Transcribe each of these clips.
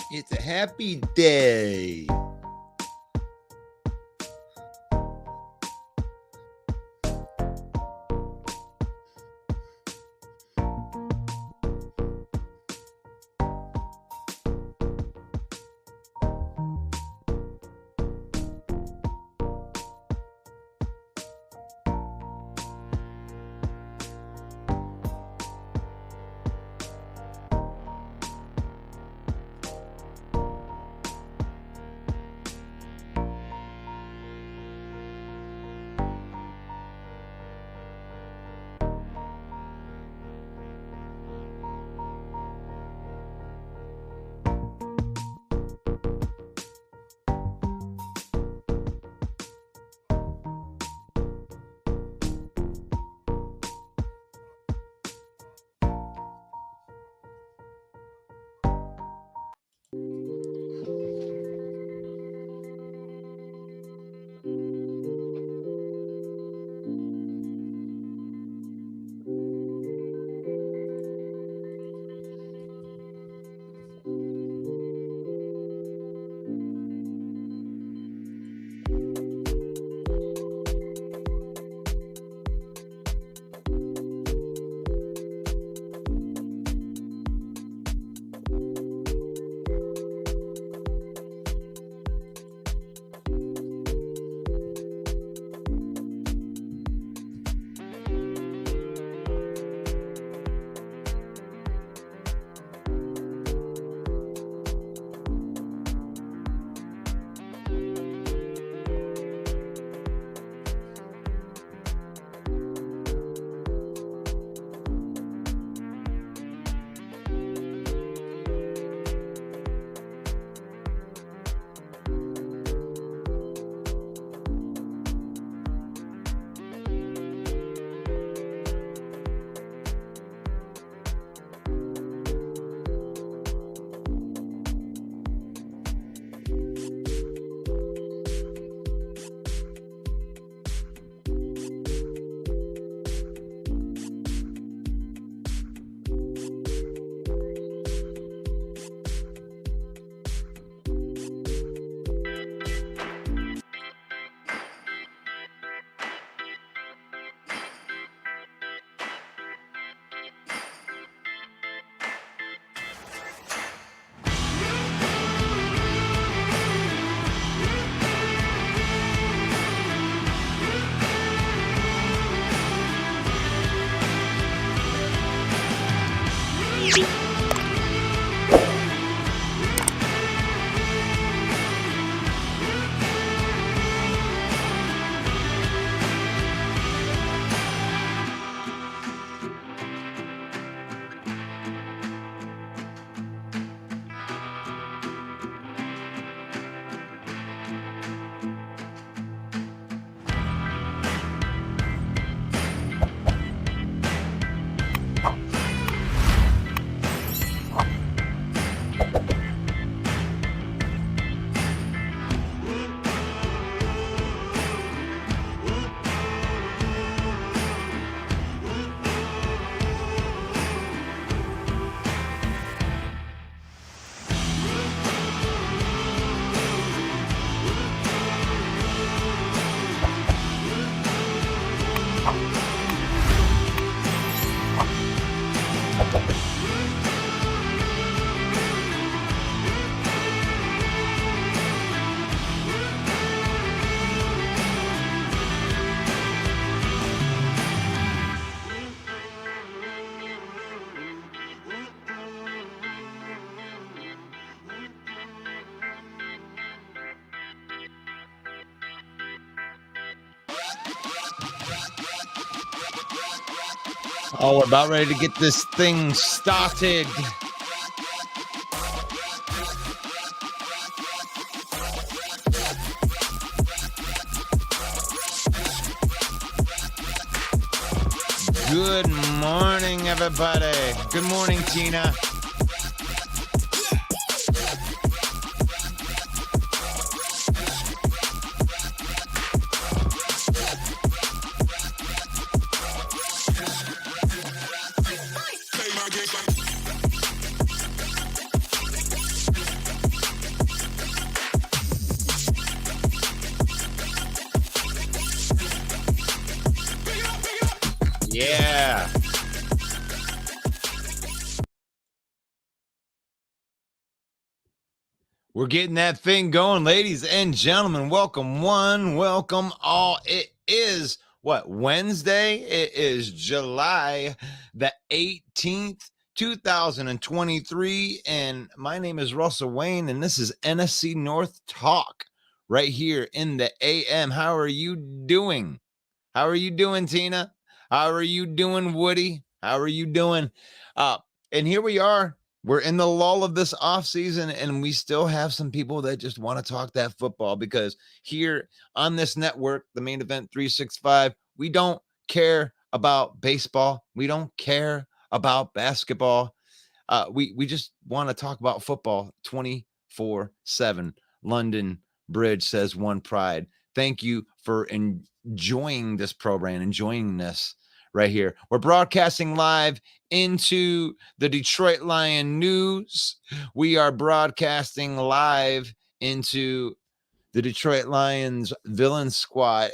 It's a happy day. Oh, we're about ready to get this thing started. Good morning, everybody. Good morning, Tina. Yeah. We're getting that thing going, ladies and gentlemen. Welcome one, welcome all. It is what, Wednesday? It is July the 18th, 2023. And my name is Russell Wayne, and this is NFC North Talk right here in the AM. How are you doing? How are you doing, Tina? How are you doing, Woody? How are you doing? And here we are. We're in the lull of this off season, and we still have some people that just want to talk that football, because here on this network, the Main Event 365, we don't care about baseball. We don't care about basketball. We just want to talk about football 24/7. London Bridge says one pride. Thank you for enjoying this program, enjoying this right here. We're broadcasting live into the Detroit Lion News. We are broadcasting live into the Detroit Lions villain squad.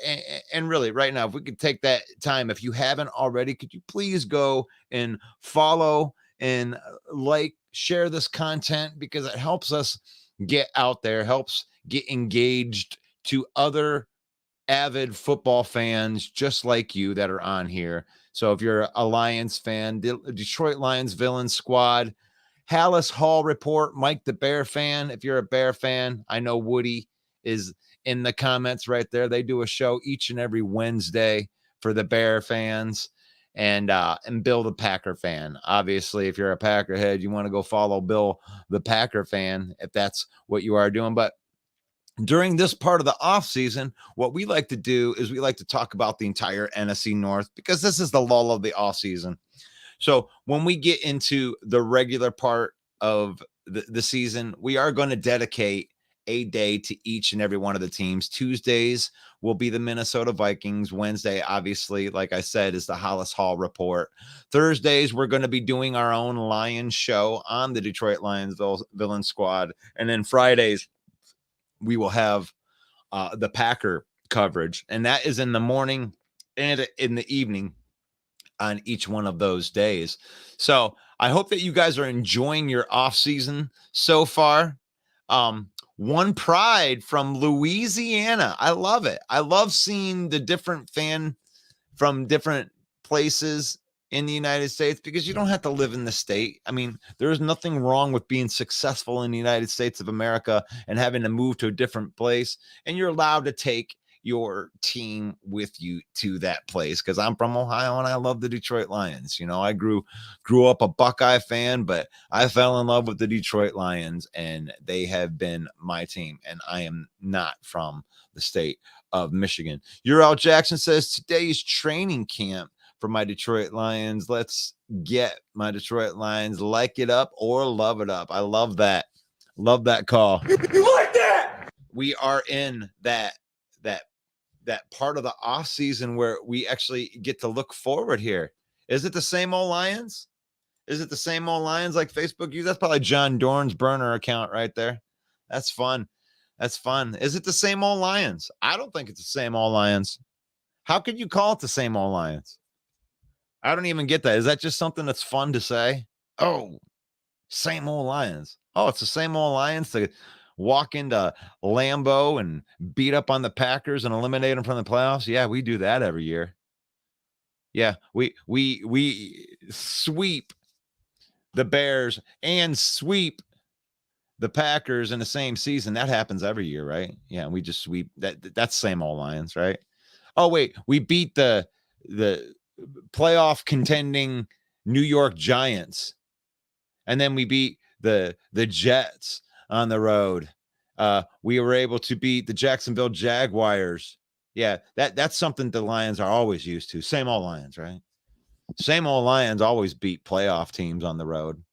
And really, right now, if we could take that time, if you haven't already, could you please go and follow and like, share this content, because it helps us get out there, helps get engaged to other avid football fans just like you that are on here. So if you're a Lions fan, the Detroit Lions villain squad, Halas Hall Report, Mike the Bear fan. If you're a Bear fan, I know Woody is in the comments right there. They do a show each and every Wednesday for the Bear fans, and Bill the Packer fan. Obviously, if you're a Packer head, you want to go follow Bill the Packer fan if that's what you are doing. But during this part of the off season, what we like to do is we like to talk about the entire NFC North, because this is the lull of the off season. So when we get into the regular part of the season, we are going to dedicate a day to each and every one of the teams. Tuesdays will be the Minnesota Vikings. Wednesday, obviously, like I said, is the Halas Hall Report. Thursdays, we're going to be doing our own Lions show on the Detroit Lions Villain Squad. And then Fridays, we will have the Packer coverage, and that is in the morning and in the evening on each one of those days. So I hope that you guys are enjoying your off season so far. One pride from Louisiana. I love it. I love seeing the different fan from different places in the United States, because you don't have to live in the state. I mean, there is nothing wrong with being successful in the United States of America and having to move to a different place. And you're allowed to take your team with you to that place, because I'm from Ohio and I love the Detroit Lions. You know, I grew up a Buckeye fan, but I fell in love with the Detroit Lions, and they have been my team. And I am not from the state of Michigan. Ural Jackson says today's training camp for my Detroit Lions. Let's get my Detroit Lions, like it up or love it up. I love that. Love that call. You like that? We are in that part of the off season where we actually get to look forward here. Is it the same old Lions? Is it the same old Lions like Facebook use? That's probably John Dorn's burner account right there. That's fun. That's fun. Is it the same old Lions? I don't think it's the same old Lions. How could you call it the same old Lions? I don't even get that. Is that just something that's fun to say? Oh, same old Lions. Oh, it's the same old Lions to walk into Lambeau and beat up on the Packers and eliminate them from the playoffs. Yeah, we do that every year. Yeah, we sweep the Bears and sweep the Packers in the same season. That happens every year, right? Yeah, we just sweep that. That's same old Lions, right? Oh wait, we beat the playoff contending New York Giants, and then we beat the Jets on the road. We were able to beat the Jacksonville Jaguars. Yeah, that's something the Lions are always used to. Same old Lions, right? Same old Lions always beat playoff teams on the road.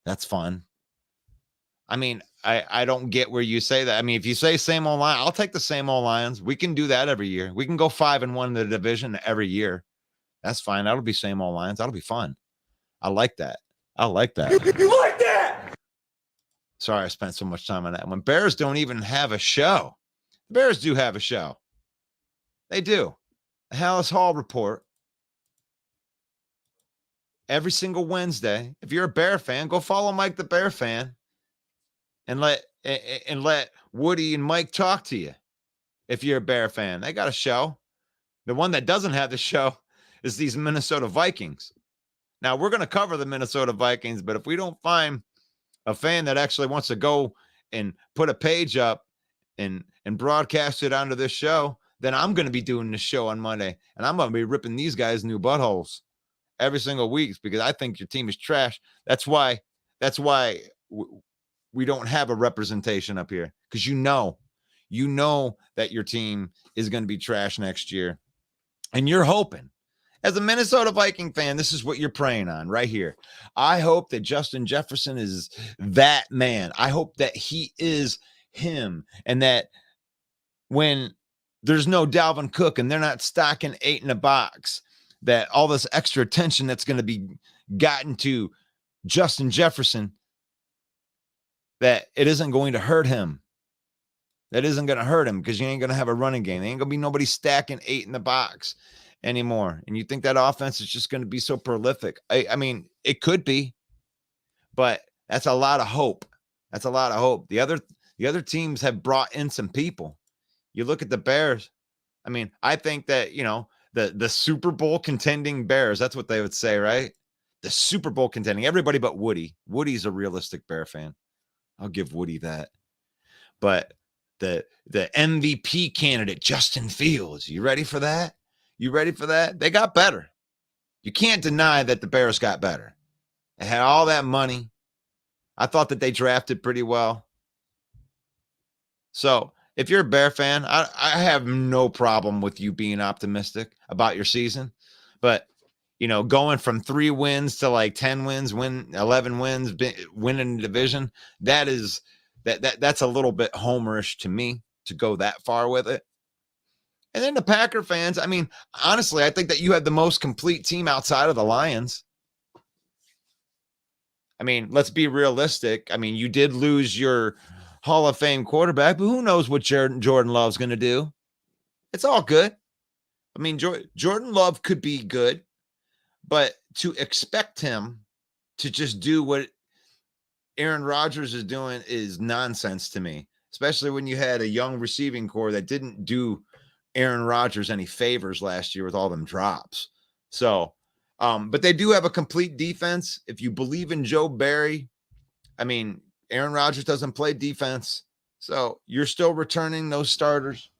That's fun. I mean, I don't get where you say that. I mean, if you say same old Lions, I'll take the same old Lions. We can do that every year. We can go 5-1 in the division every year. That's fine. That'll be same old Lions. That'll be fun. I like that. I like that. You like that? Sorry, I spent so much time on that one. Bears don't even have a show. The Bears do have a show. They do. The Halas Hall Report. every single Wednesday. If you're a Bear fan, go follow Mike the Bear Fan and let Woody and Mike talk to you. If you're a Bear fan, they got a show. The one that doesn't have the show is these Minnesota Vikings. Now, we're going to cover the Minnesota Vikings, but if we don't find a fan that actually wants to go and put a page up and broadcast it onto this show, then I'm going to be doing this show on Monday, and I'm going to be ripping these guys new buttholes every single week because I think your team is trash. That's why we don't have a representation up here, because you know that your team is going to be trash next year. And you're hoping, as a Minnesota Viking fan, this is what you're praying on right here. I hope that Justin Jefferson is that man. I hope that he is him, and that when there's no Dalvin Cook and they're not stocking 8 in a box, that all this extra attention that's going to be gotten to Justin Jefferson, that it isn't going to hurt him. That isn't going to hurt him, because you ain't going to have a running game. There ain't going to be nobody stacking 8 in the box anymore. And you think that offense is just going to be so prolific? I mean, it could be, but that's a lot of hope. That's a lot of hope. The other teams have brought in some people. You look at the Bears. I mean, I think that, the Super Bowl contending Bears, that's what they would say, right? The Super Bowl contending, everybody but Woody. Woody's a realistic Bear fan. I'll give Woody that. But the MVP candidate, Justin Fields, you ready for that? You ready for that? They got better. You can't deny that the Bears got better. They had all that money. I thought that they drafted pretty well. So if you're a Bear fan, I have no problem with you being optimistic about your season. But, going from 3 wins to like 10 wins, 11 wins, winning the division, that's a little bit homerish to me to go that far with it. And then the Packer fans, I mean, honestly, I think that you have the most complete team outside of the Lions. I mean, let's be realistic. I mean, you did lose your Hall of Fame quarterback, but who knows what Jordan Love's going to do? It's all good. I mean, Jordan Love could be good, but to expect him to just do what Aaron Rodgers is doing is nonsense to me, especially when you had a young receiving core that didn't do Aaron Rodgers any favors last year with all them drops. So, but they do have a complete defense. If you believe in Joe Barry, I mean, Aaron Rodgers doesn't play defense. So you're still returning those starters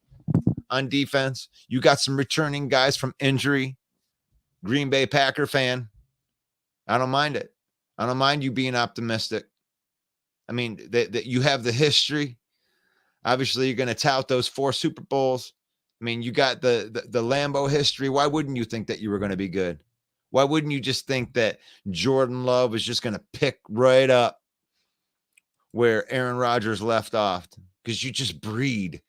on defense. You got some returning guys from injury. Green Bay Packer fan. I don't mind it. I don't mind you being optimistic. I mean, that you have the history. Obviously, you're going to tout those 4 Super Bowls. I mean, you got the Lambeau history. Why wouldn't you think that you were going to be good? Why wouldn't you just think that Jordan Love was just going to pick right up where Aaron Rodgers left off? Because you just breed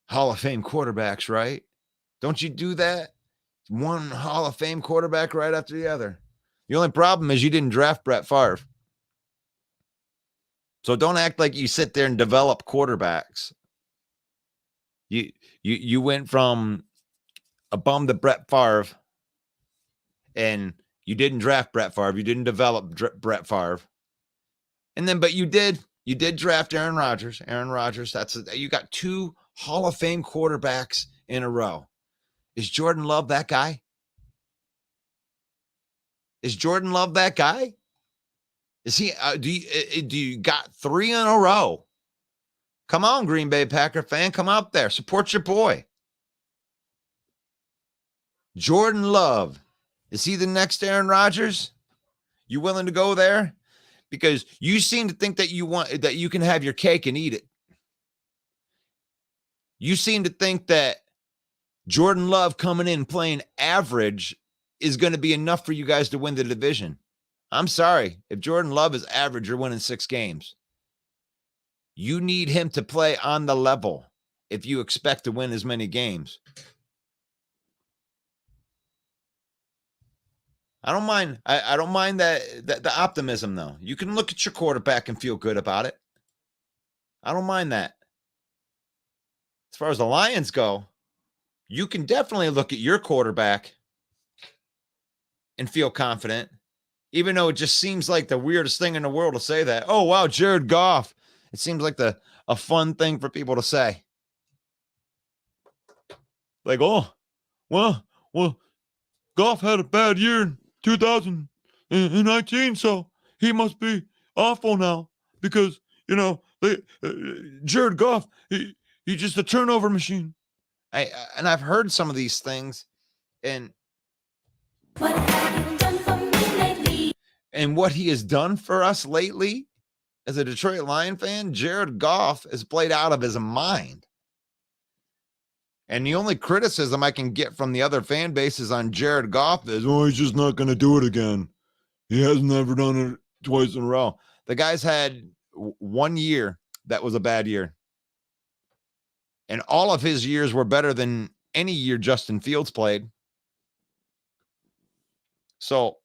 Hall of Fame quarterbacks, right? Don't you do that? One Hall of Fame quarterback right after the other. The only problem is you didn't draft Brett Favre. So don't act like you sit there and develop quarterbacks. You went from a bum to Brett Favre, and you didn't draft Brett Favre. You didn't develop Brett Favre. And then, but you did draft Aaron Rodgers. Aaron Rodgers, you got 2 Hall of Fame quarterbacks in a row. Is Jordan Love that guy? Is Jordan Love that guy? Is he? Do you got 3 in a row? Come on, Green Bay Packer fan, come out there, support your boy. Jordan Love, is he the next Aaron Rodgers? You willing to go there? Because you seem to think that you can have your cake and eat it. You seem to think that Jordan Love coming in playing average is going to be enough for you guys to win the division. I'm sorry. If Jordan Love is average, you're winning 6 games. You need him to play on the level if you expect to win as many games. I don't mind. I don't mind that the optimism, though. You can look at your quarterback and feel good about it. I don't mind that. As far as the Lions go, you can definitely look at your quarterback and feel confident, even though it just seems like the weirdest thing in the world to say that. Oh, wow, Jared Goff. It seems like a fun thing for people to say. Like, oh, well, Goff had a bad year in 2019, so he must be awful now because, Jared Goff, he's just a turnover machine. And I've heard some of these things, and What have you done for me lately? And what he has done for us lately as a Detroit Lion fan, Jared Goff has played out of his mind. And the only criticism I can get from the other fan bases on Jared Goff is, oh, he's just not going to do it again. He has never done it twice in a row. The guy's had 1 year that was a bad year. And all of his years were better than any year Justin Fields played. So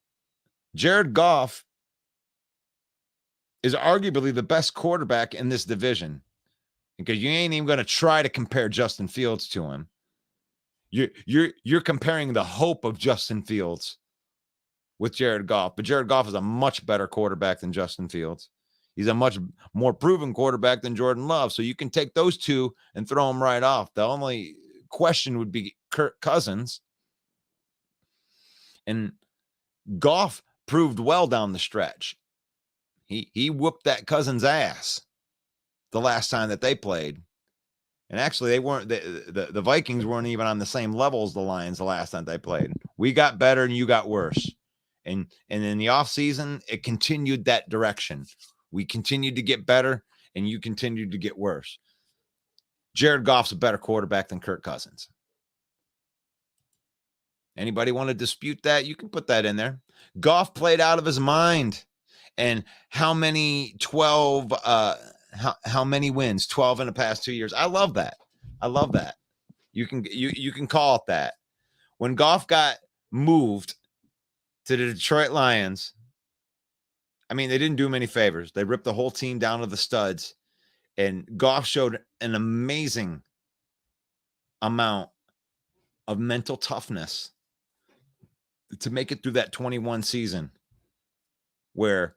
Jared Goff is arguably the best quarterback in this division, because you ain't even going to try to compare Justin Fields to him. You're comparing the hope of Justin Fields with Jared Goff, but Jared Goff is a much better quarterback than Justin Fields. He's a much more proven quarterback than Jordan Love. So you can take those two and throw them right off. The only question would be Kirk Cousins. And Goff proved well down the stretch. He whooped that Cousins' ass the last time that they played. And actually, they weren't the Vikings weren't even on the same level as the Lions the last time they played. We got better and you got worse. And in the offseason, it continued that direction. We continued to get better and you continued to get worse. Jared Goff's a better quarterback than Kirk Cousins. Anybody want to dispute that? You can put that in there. Goff played out of his mind. And how many 12 how many wins? 12 in the past 2 years. I love that. I love that. You can call it that. When Goff got moved to the Detroit Lions, I mean, they didn't do him any favors. They ripped the whole team down to the studs, and Goff showed an amazing amount of mental toughness to make it through that 21 season where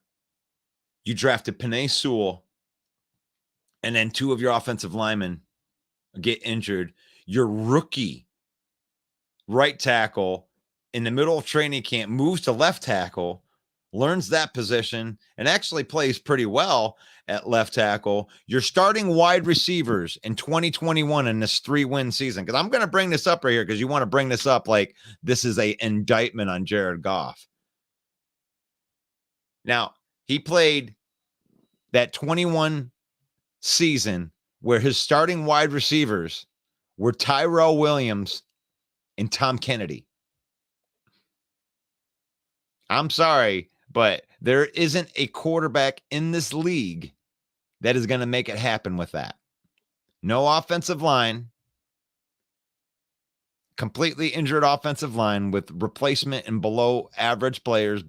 you drafted Penei Sewell and then two of your offensive linemen get injured. Your rookie right tackle in the middle of training camp moves to left tackle, learns that position, and actually plays pretty well at left tackle. You're starting wide receivers in 2021 in this 3-win season. Because I'm going to bring this up right here because you want to bring this up like this is a indictment on Jared Goff. Now, he played that 21 season where his starting wide receivers were Tyrell Williams and Tom Kennedy. I'm sorry, but there isn't a quarterback in this league that is going to make it happen with that. No offensive line, completely injured offensive line with replacement and below average players,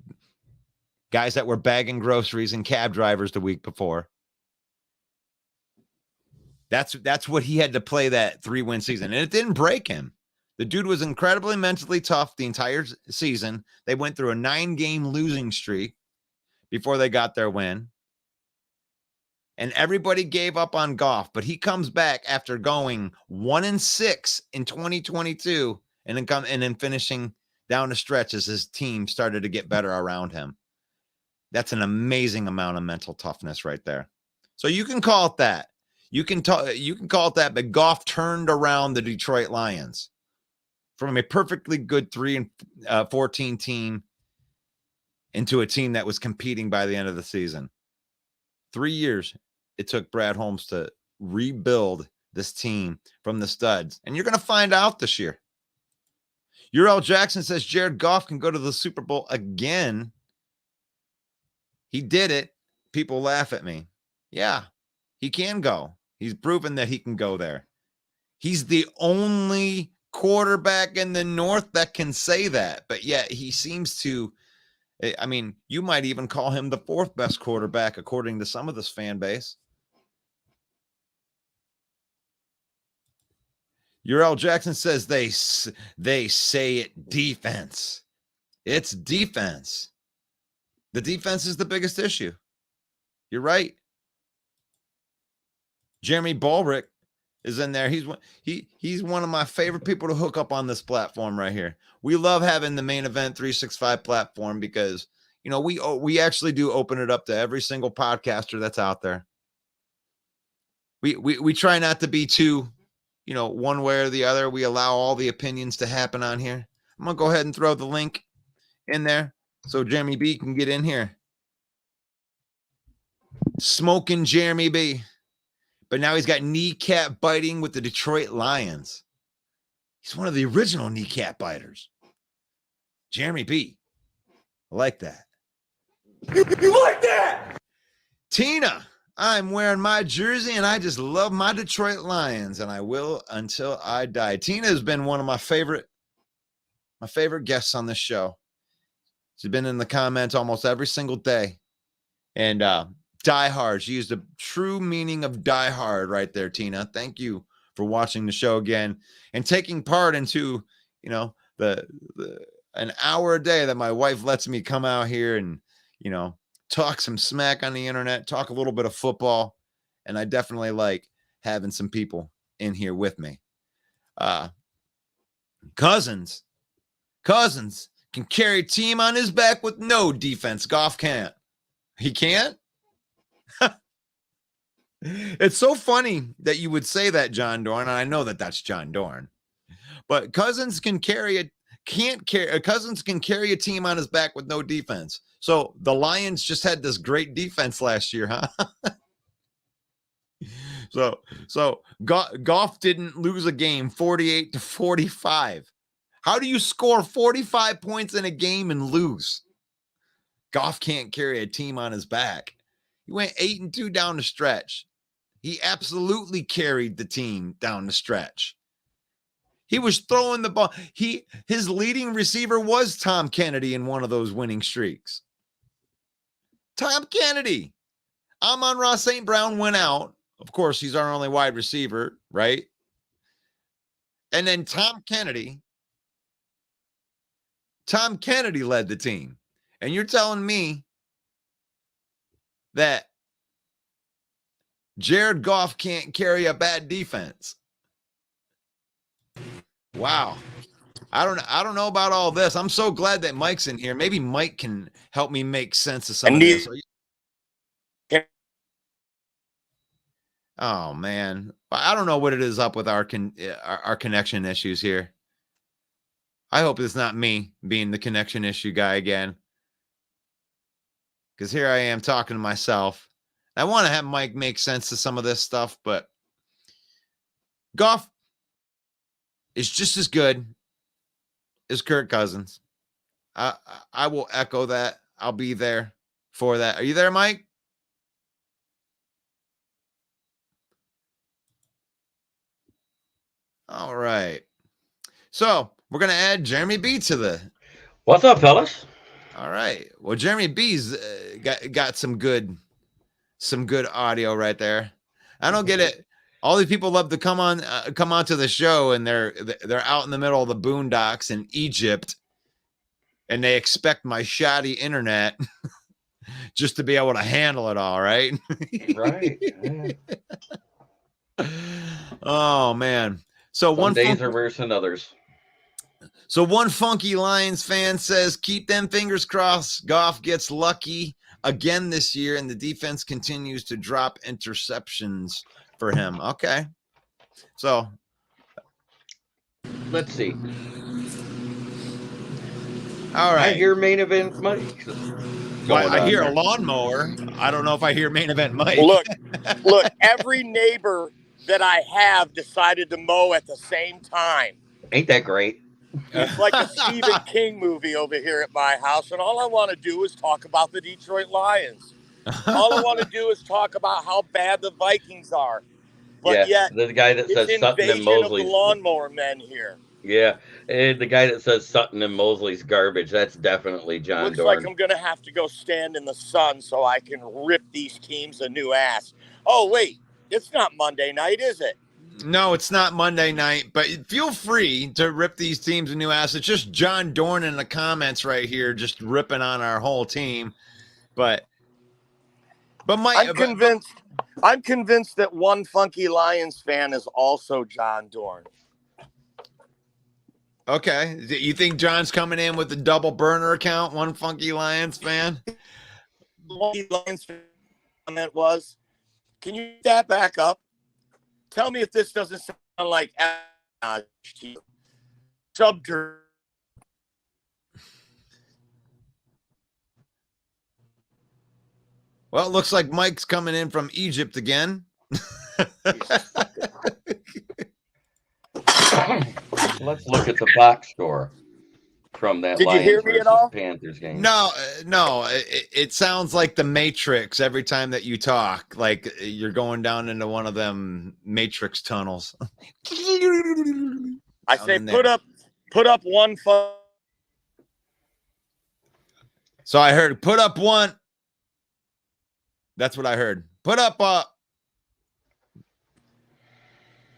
guys that were bagging groceries and cab drivers the week before. That's what he had to play that 3-win season. And it didn't break him. The dude was incredibly mentally tough the entire season. They went through a 9-game losing streak before they got their win. And everybody gave up on Goff, but he comes back after going 1-6 in 2022 and then finishing down the stretch as his team started to get better around him. That's an amazing amount of mental toughness right there. So you can call it that. You can call it that, but Goff turned around the Detroit Lions from a perfectly good 3-14 team into a team that was competing by the end of the season. 3 years it took Brad Holmes to rebuild this team from the studs. And you're going to find out this year. Uriel Jackson says Jared Goff can go to the Super Bowl again. He did it. People laugh at me. Yeah, he can go. He's proven that he can go there. He's the only quarterback in the North that can say that. But yet he seems to, I mean, you might even call him the 4th best quarterback, according to some of this fan base. Uriel Jackson says they say it defense. It's defense. The defense is the biggest issue. You're right. Jeremy Ballrick is in there. He's one of my favorite people to hook up on this platform right here. We love having the Main Event 365 platform because, you know, we actually do open it up to every single podcaster that's out there. We try not to be too, you know, one way or the other. We allow all the opinions to happen on here. I'm going to go ahead and throw the link in there so Jeremy B can get in here. Smoking Jeremy B. But now he's got kneecap biting with the Detroit Lions. He's one of the original kneecap biters. Jeremy B. I like that. You like that? Tina, I'm wearing my jersey and I just love my Detroit Lions and I will until I die. Tina has been one of my favorite guests on this show. She's been in the comments almost every single day. And die hard. She used the true meaning of die hard right there, Tina. Thank you for watching the show again and taking part into, you know, the an hour a day that my wife lets me come out here and, you know, talk some smack on the internet, talk a little bit of football. And I definitely like having some people in here with me. Cousins can carry a team on his back with no defense. Goff can't. He can't? It's so funny that you would say that, John Dorn, and I know that that's John Dorn. But Cousins can carry a team on his back with no defense. So the Lions just had this great defense last year, huh? So Goff didn't lose a game 48-45. How do you score 45 points in a game and lose? Goff can't carry a team on his back. He went 8-2 down the stretch. He absolutely carried the team down the stretch. He was throwing the ball. His leading receiver was Tom Kennedy in one of those winning streaks. Tom Kennedy. Amon-Ra St. Brown went out. Of course, he's our only wide receiver, right? And then Tom Kennedy led the team. And you're telling me that Jared Goff can't carry a bad defense? Wow. I don't know about all this. I'm so glad that Mike's in here. Maybe Mike can help me make sense of some of this. Oh man, I don't know what it is up with our connection issues here. I hope it's not me being the connection issue guy again, because here I am talking to myself. I want to have Mike make sense of some of this stuff, but Goff is just as good as Kirk Cousins. I will echo that. I'll be there for that. Are you there, Mike? All right. So we're going to add Jeremy B to the. What's up, fellas? All right. Well, Jeremy B's got some good audio right there. I don't get it. All these people love to come onto the show, and they're out in the middle of the boondocks in Egypt, and they expect my shoddy internet just to be able to handle it all, right? Right. Yeah. Oh man. So Some days are worse than others. So one funky Lions fan says, keep them fingers crossed. Goff gets lucky again this year, and the defense continues to drop interceptions for him. Okay. So let's see. All right. I hear main event money. Well, I hear a lawnmower. I don't know if I hear main event Mike. Look, every neighbor that I have decided to mow at the same time. Ain't that great? It's like a Stephen King movie over here at my house, and all I want to do is talk about the Detroit Lions. All I want to do is talk about how bad the Vikings are. But yeah, yet, the guy that says Sutton and Mosley's of the lawnmower men here. Yeah, and the guy that says Sutton and Mosley's garbage, that's definitely John Looks Dorn. like I'm going to have to go stand in the sun so I can rip these teams a new ass. Oh, wait, it's not Monday night, is it? No, it's not Monday night, but feel free to rip these teams a new ass. It's just John Dorn in the comments right here, just ripping on our whole team. But Mike, I'm convinced that one Funky Lions fan is also John Dorn. okay, you think John's coming in with the double burner account? One Funky Lions fan. Funky Lions fan comment was, can you that back up? Tell me if this doesn't sound like subterfuge. Well, it looks like Mike's coming in from Egypt again. Let's look at the box score from that. Did you Lions hear me at versus all? Panthers game. No. It sounds like the Matrix every time that you talk. Like you're going down into one of them Matrix tunnels. I say put up one. So I heard put up one. That's what I heard. Put up I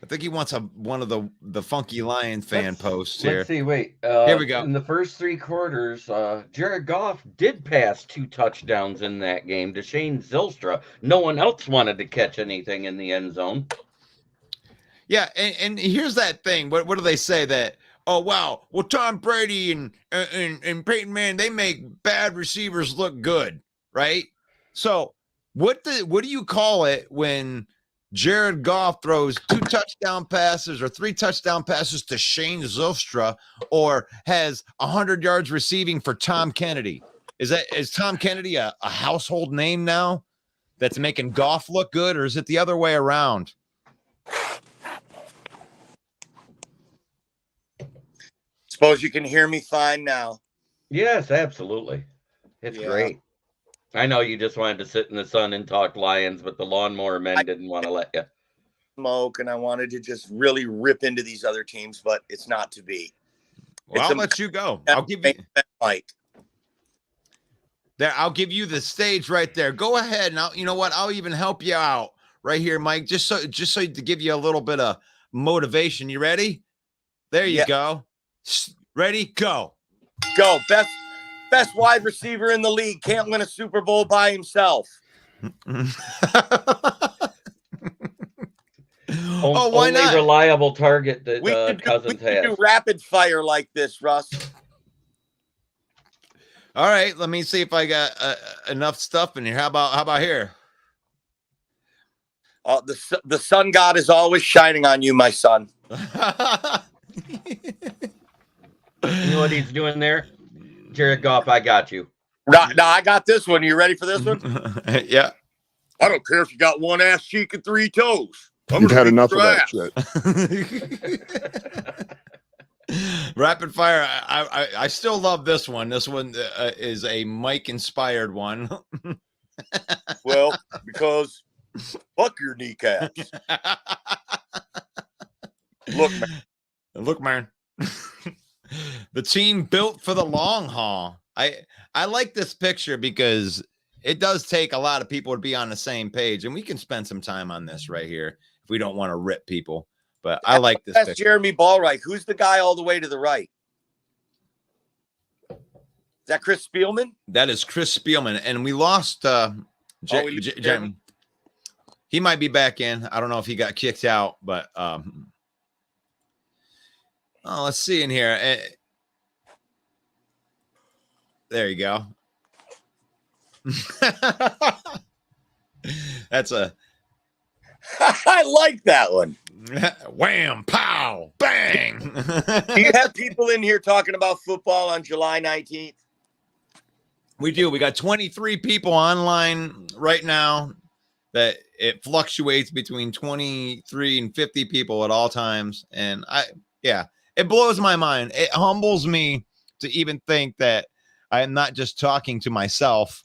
think he wants one of the Funky Lion fan posts here. Let's see. Wait. Here we go. In the first 3 quarters, Jared Goff did pass 2 touchdowns in that game to Shane Zylstra. No one else wanted to catch anything in the end zone. Yeah, and here's that thing. What do they say that? Oh wow, well Tom Brady and Peyton Manning, they make bad receivers look good, right? So what do you call it when Jared Goff throws 2 touchdown passes or 3 touchdown passes to Shane Zylstra, or has 100 yards receiving for Tom Kennedy? Is Tom Kennedy a household name now that's making Goff look good, or is it the other way around? Suppose you can hear me fine now. Yes, absolutely. It's great. I know you just wanted to sit in the sun and talk Lions, but the lawnmower men didn't want to let you. Smoke, and I wanted to just really rip into these other teams, but it's not to be. Well, I'll let you go. I'll give you Mike. There, I'll give you the stage right there. Go ahead, and you know what? I'll even help you out right here, Mike. Just so to give you a little bit of motivation. You ready? There you go. Ready? Go. Go. Best wide receiver in the league. Can't win a Super Bowl by himself. Oh, why not? Only reliable target that We could Cousins has. do rapid fire like this, Russ. All right, let me see if I got enough stuff in here. How about here? The sun god is always shining on you, my son. You know what he's doing there? Jared Goff, I got you. No, I got this one. You ready for this one? Yeah. I don't care if you got one ass cheek and 3 toes. You've had enough of that shit. Rapid fire. I still love this one. This one is a Mike inspired one. Well, because fuck your kneecaps. Look, man. The team built for the long haul. I like this picture because it does take a lot of people to be on the same page, and we can spend some time on this right here if we don't want to rip people. But I like this That's picture. Jeremy Ballright. Who's the guy all the way to the right? Is that Chris Spielman? That is Chris Spielman, and we lost Jeremy. He might be back in. I don't know if he got kicked out, but let's see in here. There you go. That's a I like that one. wham, pow, bang. Do you have people in here talking about football on July 19th? We do. We got 23 people online right now. That it fluctuates between 23 and 50 people at all times. And it blows my mind. It humbles me to even think that I am not just talking to myself.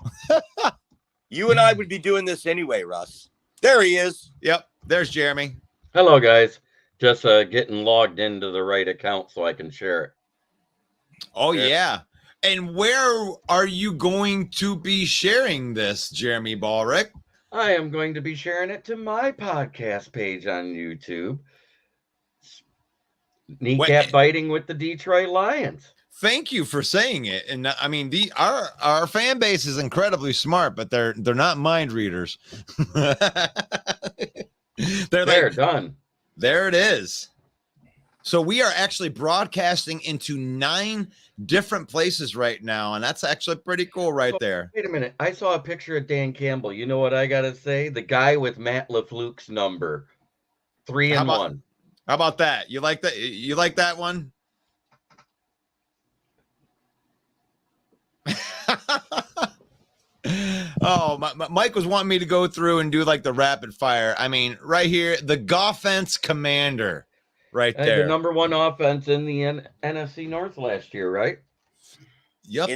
You and I would be doing this anyway, Russ. There he is. Yep. There's Jeremy. Hello, guys. Just getting logged into the right account so I can share it. Oh, yeah. And where are you going to be sharing this, Jeremy Ballrick? I am going to be sharing it to my podcast page on YouTube. Kneecap biting with the Detroit Lions. Thank you for saying it. And I mean, our fan base is incredibly smart, but they're not mind readers. They're done. There it is. So we are actually broadcasting into 9 different places right now, and that's actually pretty cool right there. Wait a minute. I saw a picture of Dan Campbell. You know what I got to say? The guy with Matt LaFluke's number. 3 and 1. How about that? You like that? You like that one? Oh, Mike was wanting me to go through and do like the rapid fire. I mean, right here, the Goffense commander right there. The number 1 offense in the NFC North last year, right? Yep.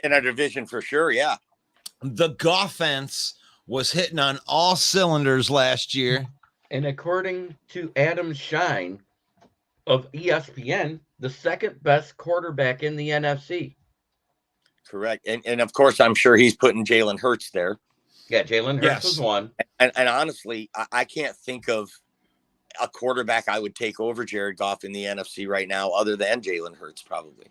In our division for sure, yeah. The Goffense was hitting on all cylinders last year. And according to Adam Shine of ESPN, the second best quarterback in the NFC. Correct. And of course, I'm sure he's putting Jalen Hurts there. Yeah, Jalen Hurts was one. And honestly, I can't think of a quarterback I would take over Jared Goff in the NFC right now other than Jalen Hurts, probably.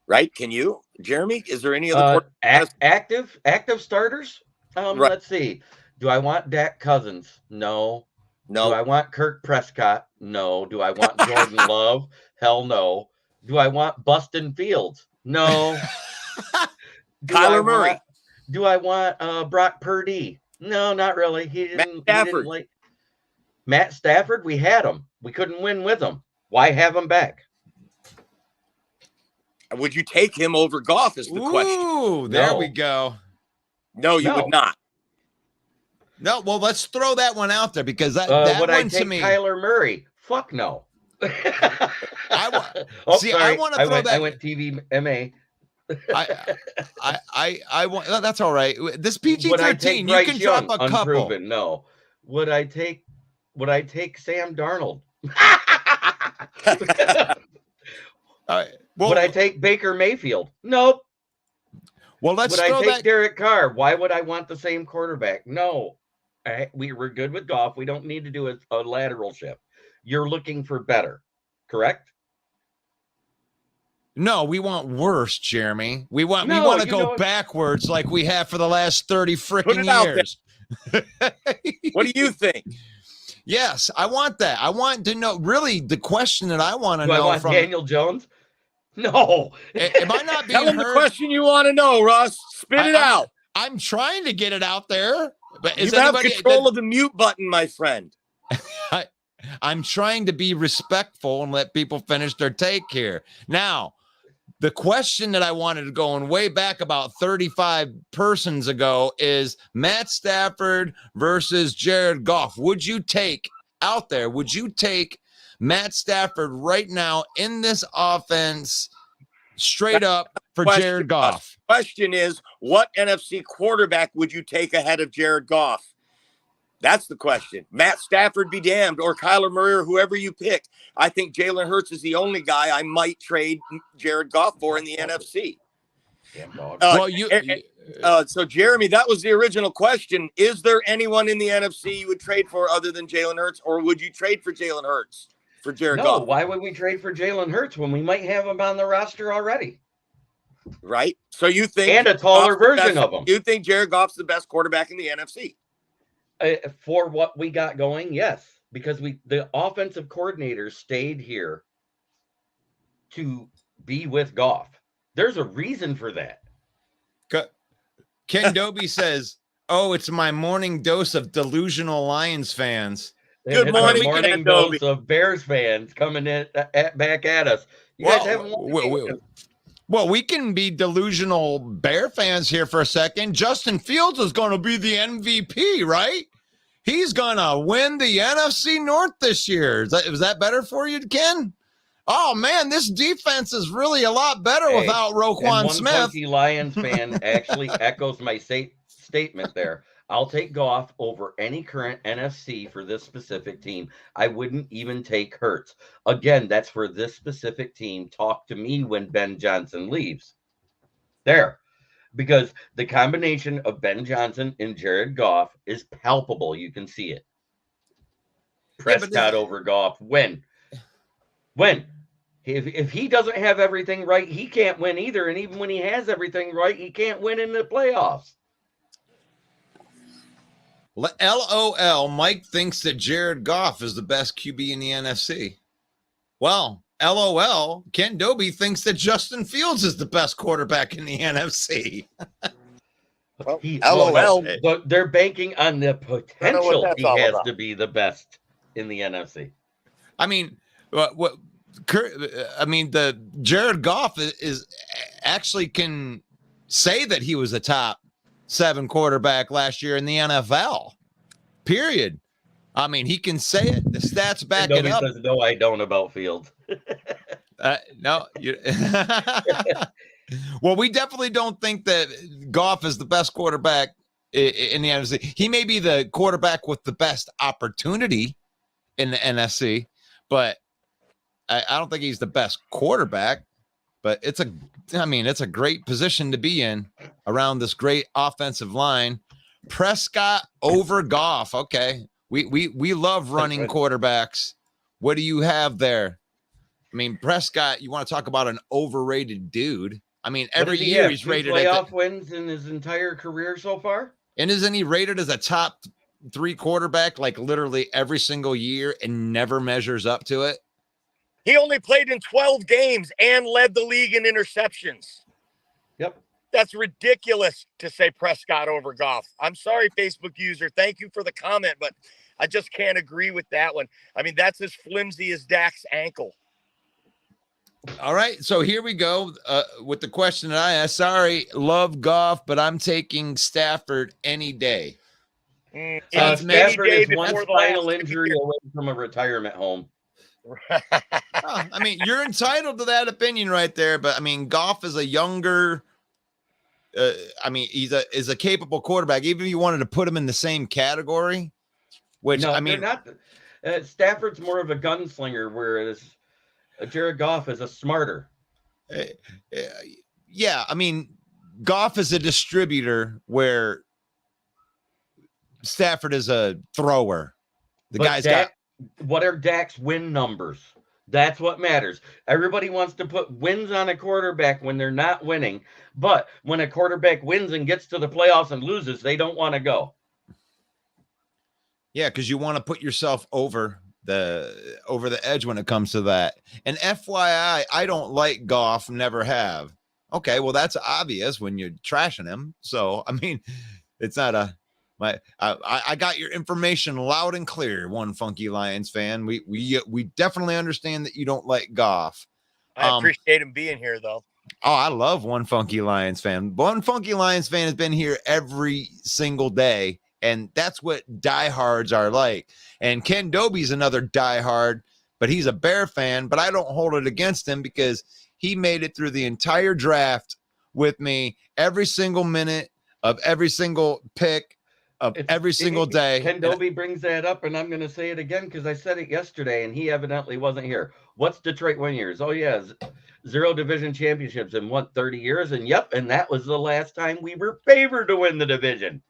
Right? Can you? Jeremy, is there any other active starters? Right. Let's see. Do I want Dak Cousins? No. Do I want Kirk Prescott? No. Do I want Jordan Love? Hell no. Do I want Bustin Fields? No. Kyler Murray. Do I want Brock Purdy? No, not really. Matt Stafford. Matt Stafford, we had him. We couldn't win with him. Why have him back? Would you take him over Goff is the question. Ooh, there we go. No, you would not. No, well, let's throw that one out there because that would one I take to me. Kyler Murray? Fuck no. I want to throw that. I went TV MA. I want. That's all right. This PG-13, you can drop a couple. Unproven, no. Would I take Sam Darnold? Would I take Baker Mayfield? Nope. Well, would I take Derek Carr? Why would I want the same quarterback? No. We were good with Goff. We don't need to do a lateral shift. You're looking for better, correct? No, we want worse, Jeremy. We want to go backwards like we have for the last 30 freaking years. What do you think? Yes, I want that. I want to know. Really, the question that I want to know I want from Daniel Jones. No. Am I not being Tell him heard? the question you want to know, Russ. Spit it out. I'm trying to get it out there. But you have control of the mute button, my friend. I'm trying to be respectful and let people finish their take here. Now, the question that I wanted to go on way back about 35 persons ago is Matt Stafford versus Jared Goff. Would you take Matt Stafford right now in this offense straight up for Jared Goff? Question is, what NFC quarterback would you take ahead of Jared Goff? That's the question. Matt Stafford be damned, or Kyler Murray, or whoever you pick. I think Jalen Hurts is the only guy I might trade Jared Goff for in the NFC. So Jeremy, that was the original question. Is there anyone in the NFC you would trade for other than Jalen Hurts, or would you trade for Jalen Hurts for Jared Goff? Why would we trade for Jalen Hurts when we might have him on the roster already? Right. So you think, and a taller version of him. You think Jared Goff's the best quarterback in the NFC? For what we got going, yes, because the offensive coordinator stayed here to be with Goff. There's a reason for that. Ken Doby says, "Oh, it's my morning dose of delusional Lions fans." Good morning, dose of Bears fans coming in back at us. You guys haven't won. Well, we can be delusional Bear fans here for a second. Justin Fields is going to be the MVP, right? He's going to win the NFC North this year. Is that better for you, Ken? Oh, man, this defense is really a lot better without Roquan Smith. One Lions fan actually echoes my statement there. I'll take Goff over any current NFC for this specific team. I wouldn't even take Hurts. Again, that's for this specific team. Talk to me when Ben Johnson leaves. There. Because the combination of Ben Johnson and Jared Goff is palpable. You can see it. Prescott over Goff. When? When? If he doesn't have everything right, he can't win either. And even when he has everything right, he can't win in the playoffs. LOL, Mike thinks that Jared Goff is the best QB in the NFC. Well, LOL, Ken Doby thinks that Justin Fields is the best quarterback in the NFC. Well, Well, LOL. but they're banking on the potential that's he all has about. to be the best in the NFC. I mean, the Jared Goff is actually can say that he was a top 7 quarterback last year in the NFL. Period. I mean, he can say it. The stats back it Nobody up. says, no, I don't about Fields. No. Well, we definitely don't think that Goff is the best quarterback in the NFC. He may be the quarterback with the best opportunity in the NFC, but I don't think he's the best quarterback. But it's a great position to be in around this great offensive line. Prescott over Goff. Okay. We love running quarterbacks. What do you have there? I mean, Prescott, you want to talk about an overrated dude. I mean, every year he's rated playoff wins in his entire career so far. And isn't he rated as a top 3 quarterback like literally every single year and never measures up to it? He only played in 12 games and led the league in interceptions. Yep. That's ridiculous to say Prescott over Goff. I'm sorry, Facebook user. Thank you for the comment, but I just can't agree with that one. I mean, that's as flimsy as Dak's ankle. All right, so here we go with the question that I asked. Sorry, love Goff, but I'm taking Stafford any day. Stafford is one final injury away from a retirement home. I mean, you're entitled to that opinion right there, but I mean, Goff is a younger. He's a capable quarterback. Even if you wanted to put him in the same category, which No, I mean, they're not. Stafford's more of a gunslinger, whereas Jared Goff is a smarter. Yeah, I mean, Goff is a distributor where Stafford is a thrower. What are Dak's win numbers? That's what matters. Everybody wants to put wins on a quarterback when they're not winning, but when a quarterback wins and gets to the playoffs and loses, they don't want to go. Yeah, because you want to put yourself over the edge when it comes to that. And FYI, I don't like Goff, never have. Okay, well, that's obvious when you're trashing him. So, I mean, it's not I got your information loud and clear, one Funky Lions fan. We definitely understand that you don't like Goff. I appreciate him being here, though. Oh, I love one Funky Lions fan. One Funky Lions fan has been here every single day, and that's what diehards are like. And Ken Doby's another diehard, but he's a Bear fan, but I don't hold it against him because he made it through the entire draft with me every single minute of every single pick of every single day. Ken Doby brings that up, and I'm going to say it again because I said it yesterday, and he evidently wasn't here. What's Detroit win years? Oh, yeah, 0 division championships in 30 years? And yep, and that was the last time we were favored to win the division.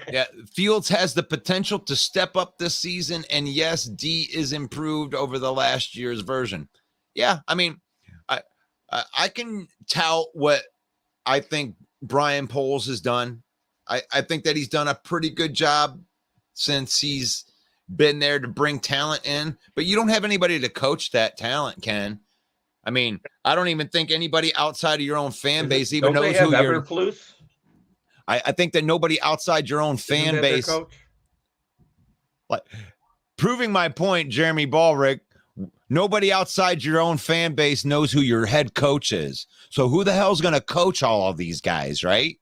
Yeah, Fields has the potential to step up this season, and yes, D is improved over the last year's version. Yeah, I mean, I can tout what I think Brian Poles has done. I think that he's done a pretty good job since he's been there to bring talent in, but you don't have anybody to coach that talent, Ken. I mean, I don't even think anybody outside of your own fan base even knows who you're. Eberflus? I think that nobody outside your own fan base, like proving my point, Jeremy Ballrick, nobody outside your own fan base knows who your head coach is. So who the hell's going to coach all of these guys, right?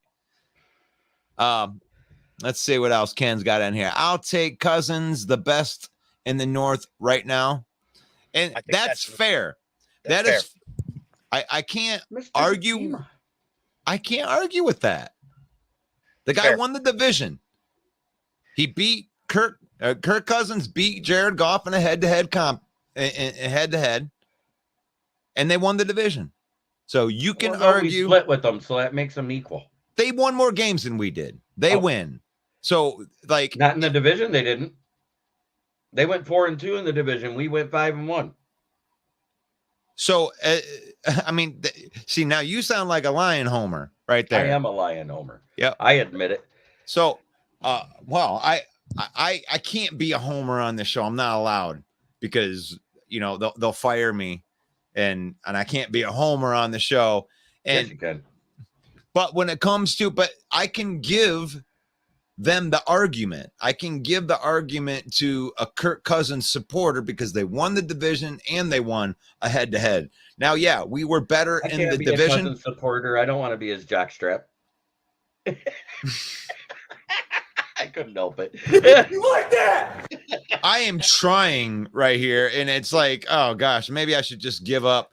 Let's see what else Ken's got in here. I'll take Cousins, the best in the North right now. And that's fair. That is, I can't argue. I can't argue with that. The guy won the division. He beat Kirk Cousins beat Jared Goff in a head-to-head comp, head-to-head, and they won the division. So you can argue. We split with them, so that makes them equal. They won more games than we did. They win. So, like, not in the division, they didn't. They went 4-2 in the division. We went 5-1. So, I mean, see, now you sound like a Lion homer right there. I am a Lion homer. Yep. I admit it. So, well, I can't be a homer on this show. I'm not allowed because they'll fire me, and I can't be a homer on the show. And Yes, you can. but when it comes to, but I can give them the argument. I can give the argument to a Kirk Cousins supporter because they won the division and they won a head-to-head. Now, yeah, we were better I in can't the be division. a Cousins supporter. I don't want to be his jockstrap. I couldn't help it. You like that? I am trying right here, and it's like, oh gosh, maybe I should just give up.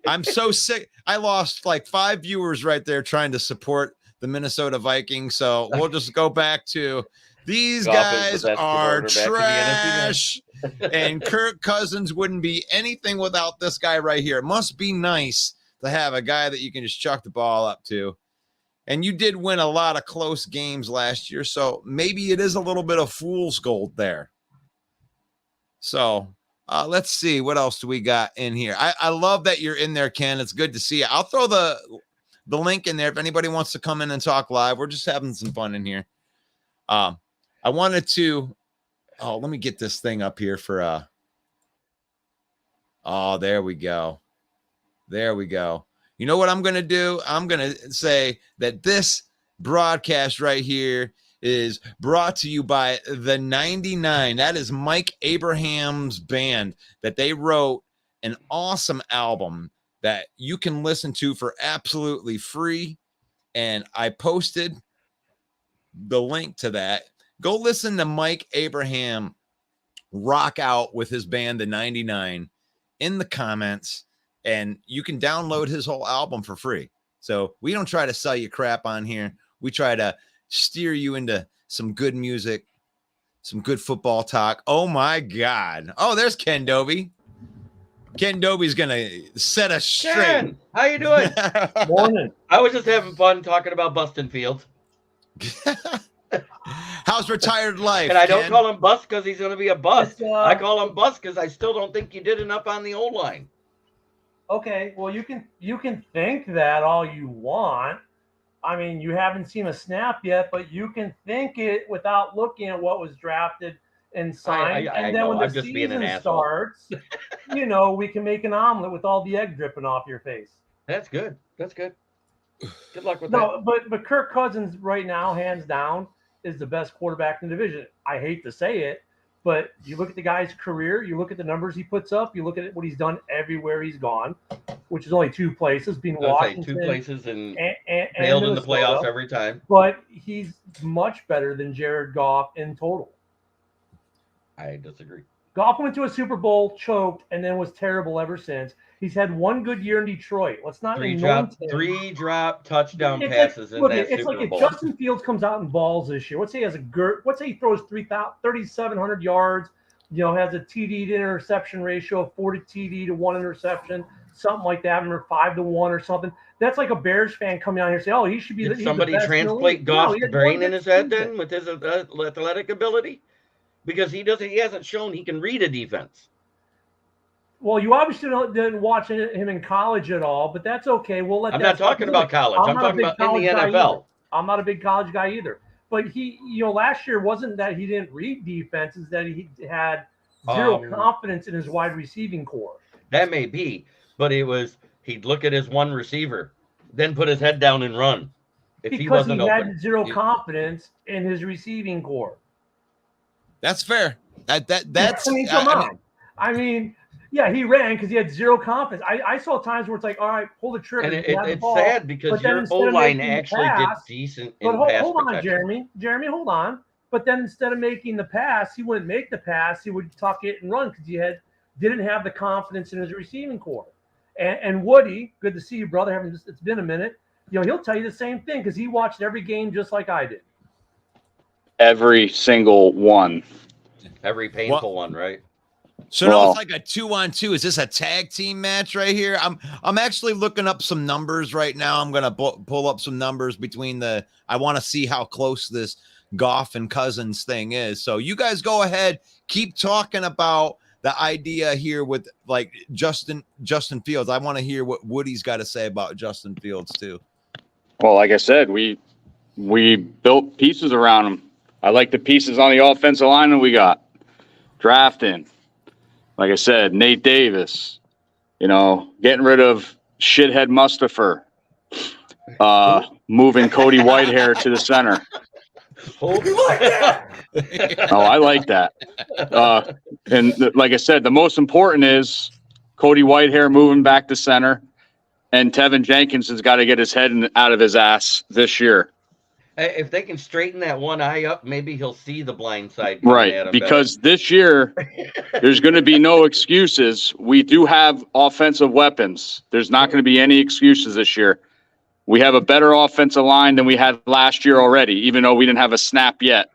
I'm so sick. I lost like 5 viewers right there trying to support the Minnesota Vikings. So we'll just go back to these Goff is guys the best are quarterback in the trash. And Kirk Cousins wouldn't be anything without this guy right here. It must be nice to have a guy that you can just chuck the ball up to. And you did win a lot of close games last year, so maybe it is a little bit of fool's gold there. So let's see. What else do we got in here? I love that you're in there, Ken. It's good to see you. I'll throw the link in there if anybody wants to come in and talk live. We're just having some fun in here. I wanted to let me get this thing up here for there we go. There we go. You know what I'm going to do? I'm going to say that this broadcast right here is brought to you by the 99. That is Mike Abraham's band that they wrote an awesome album that you can listen to for absolutely free. And I posted the link to that. Go listen to Mike Abraham rock out with his band, the 99, in the comments. And you can download his whole album for free. So we don't try to sell you crap on here. We try to steer you into some good music, some good football talk. Oh, my God. Oh, there's Ken Dobie. Ken Dobie's going to set us straight. Ken, how you doing? Morning. I was just having fun talking about Bustin Fields. How's retired life? And I don't Ken? call him Bust because he's going to be a bust. It's, I call him Bust because I still don't think you did enough on the old line. Okay, well you can think that all you want. I mean, you haven't seen a snap yet, but you can think it without looking at what was drafted and signed. I and then know. when the I'm just being an season asshole. starts, we can make an omelet with all the egg dripping off your face. That's good. That's good. Good luck with No, but Kirk Cousins right now, hands down, is the best quarterback in the division. I hate to say it, but you look at the guy's career, you look at the numbers he puts up, you look at what he's done everywhere he's gone, which is only 2 places, being that. I'll say Washington 2 places and and failed in the Minnesota. playoffs every time. But he's much better than Jared Goff in total. I disagree. Goff went to a Super Bowl, choked, and then was terrible ever since. He's had 1 good year in Detroit. Let's not anoint him. 3 drop touchdown It's passes like, in look, that it's Super like Bowl. if Justin Fields comes out and balls this year. Let's say he has let's say he throws 3,700 yards. Has a TD to interception ratio of 40 TD to 1 interception, something like that, or 5 to 1 or something. That's like a Bears fan coming out here and say, "Oh, he should be." Did he's somebody the best in the translate league." Goff's he had brain one in good his head season. then with his athletic ability? Because he hasn't shown he can read a defense. Well, you obviously didn't watch him in college at all, but that's okay. We'll let. I'm that not talking about college. I'm not a talking big about in college the guy NFL. either. I'm not a big college guy either. But he, last year wasn't that he didn't read defenses, that he had zero confidence in his wide receiving core. That may be, but it was he'd look at his one receiver, then put his head down and run. If he Because wasn't he open. had zero confidence in his receiving core. That's fair. That's I mean, come on. I mean, yeah, he ran because he had zero confidence. I saw times where it's like, all right, pull the trigger. And you have the it's ball. sad because But then your instead of O-line making the actually pass- did decent But in hold, pass hold on, protection. Jeremy, hold on. But then instead of making the pass, he wouldn't make the pass. He would tuck it and run because he didn't have the confidence in his receiving core. And Woody, good to see you, brother. It's been a minute. He'll tell you the same thing because he watched every game just like I did. Every single one. Every painful one, right? So now Well- it's like a 2-on-2. Is this a tag team match right here? I'm actually looking up some numbers right now. I'm gonna pull up some numbers between I want to see how close this Goff and Cousins thing is. So you guys go ahead, keep talking about the idea here with like Justin Fields. I want to hear what Woody's got to say about Justin Fields too. Well, like I said, we built pieces around him. I like the pieces on the offensive line that we got. Drafting, like I said, Nate Davis, getting rid of shithead Mustafa, moving Cody Whitehair to the center. Oh, I like that. And like I said, the most important is Cody Whitehair moving back to center, and Tevin Jenkins has got to get his head out of his ass this year. If they can straighten that one eye up, maybe he'll see the blind side. At Right, him because this year there's going to be no excuses. We do have offensive weapons. There's not going to be any excuses this year. We have a better offensive line than we had last year already, even though we didn't have a snap yet.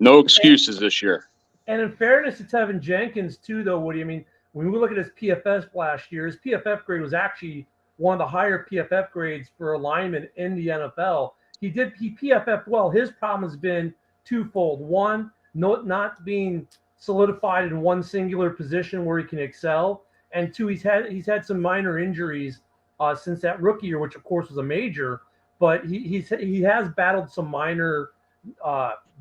No excuses this year. And in fairness to Tevin Jenkins, too, though, Woody, I mean, when we look at his PFF last year, his PFF grade was actually one of the higher PFF grades for a lineman in the NFL. He PFF well. His problem has been twofold. One, not being solidified in one singular position where he can excel. And two, he's had some minor injuries since that rookie year, which of course was a major, but he has battled some minor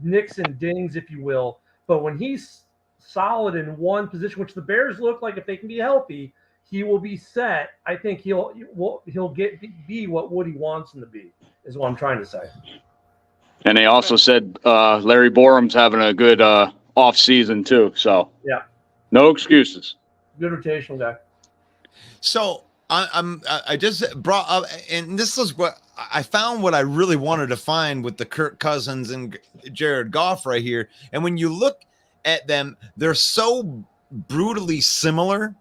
nicks and dings, if you will. But when he's solid in one position, which the Bears look like if they can be healthy, he will be set. I think he'll be what Woody wants him to be, is what I'm trying to say. And they also said Larry Borum's having a good off season too. So yeah, no excuses. Good rotational guy. So I just brought up, and this is what I found, what I really wanted to find with the Kirk Cousins and Jared Goff right here. And when you look at them, they're so brutally similar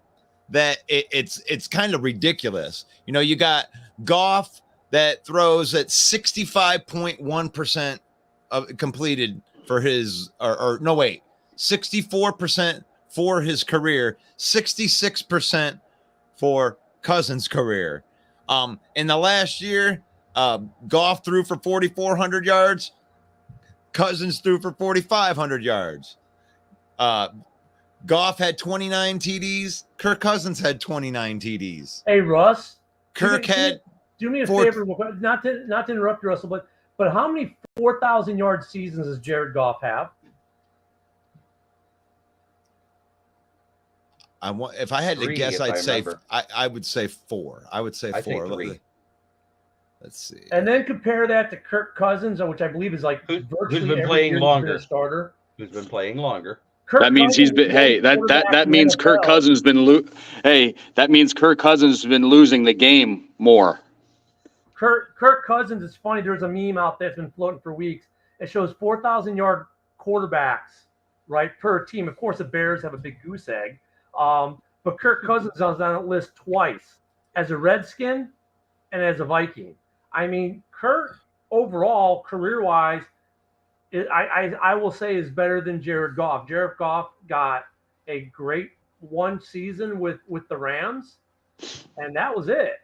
that it's kind of ridiculous. You got Goff that throws at 65.1% of completed for his, or no, wait, 64% for his career, 66% for Cousins' career. In the last year, Goff threw for 4,400 yards. Cousins threw for 4,500 yards. Goff had 29 TDs. Kirk Cousins had 29 TDs. Hey, Russ. Kirk had. Do me a favor, not to interrupt you, Russell, but how many 4,000-yard seasons does Jared Goff have? If I had to Three, guess, if I'd say remember. I would say 4. I would say 4. I think 3. Let's see. And then compare that to Kirk Cousins, which I believe is like Who's virtually been every playing year longer? A starter. Who's been playing longer? That means he's been. Hey, that means Kirk Cousins been. That means Kirk Cousins has been losing the game more. Kirk Cousins, it's funny. There's a meme out there that's been floating for weeks. It shows 4,000-yard quarterbacks, right, per team. Of course, the Bears have a big goose egg. But Kirk Cousins is on that list twice, as a Redskin and as a Viking. I mean, Kirk overall, career-wise, I will say is better than Jared Goff. Jared Goff got a great one season with the Rams, and that was it.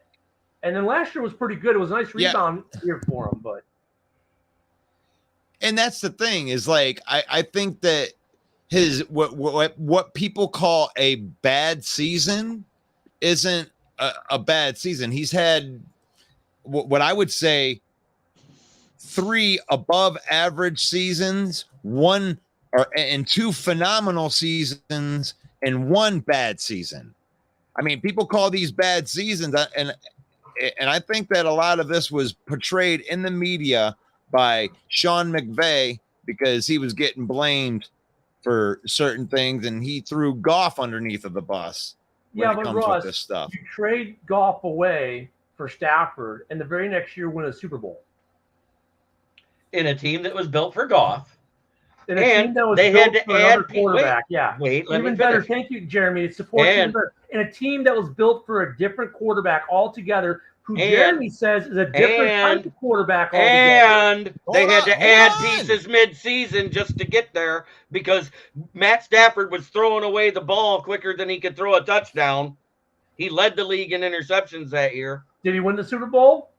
And then last year was pretty good. It was a nice rebound year for him, but. And that's the thing is, like, I think that his what people call a bad season isn't a bad season. He's had what I would say 3 above average seasons, 1 and 2 phenomenal seasons, and 1 bad season. I mean, people call these bad seasons, and I think that a lot of this was portrayed in the media by Sean McVay because he was getting blamed for certain things, and he threw Goff underneath of the bus when it comes with this stuff. You trade Goff away for Stafford, and the very next year win a Super Bowl. In a team that was built for Goff. In a team that was they built had to for another add quarterback. Wait, let even me better. finish. Thank you, Jeremy. It supports even better. In a team that was built for a different quarterback altogether, who Jeremy says is a different type of quarterback altogether. And they had to add pieces mid-season just to get there because Matt Stafford was throwing away the ball quicker than he could throw a touchdown. He led the league in interceptions that year. Did he win the Super Bowl?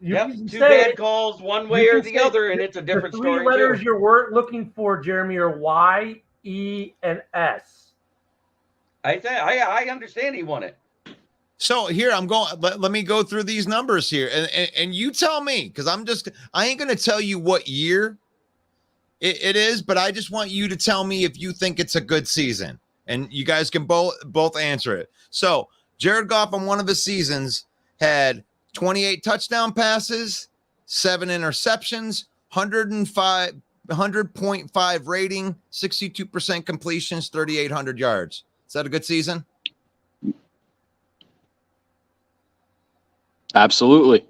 Yep, can two say bad it. calls one way You or can the say other, and it's a The different three story letters too. you're looking for, Jeremy, are Y, E, and S. I understand he won it. So here I'm going. Let me go through these numbers here, and you tell me, because I ain't going to tell you what year it is, but I just want you to tell me if you think it's a good season, and you guys can both answer it. So Jared Goff on one of his seasons had 28 touchdown passes, 7 interceptions, 100.5 rating, 62% completions, 3,800 yards. Is that a good season? Absolutely.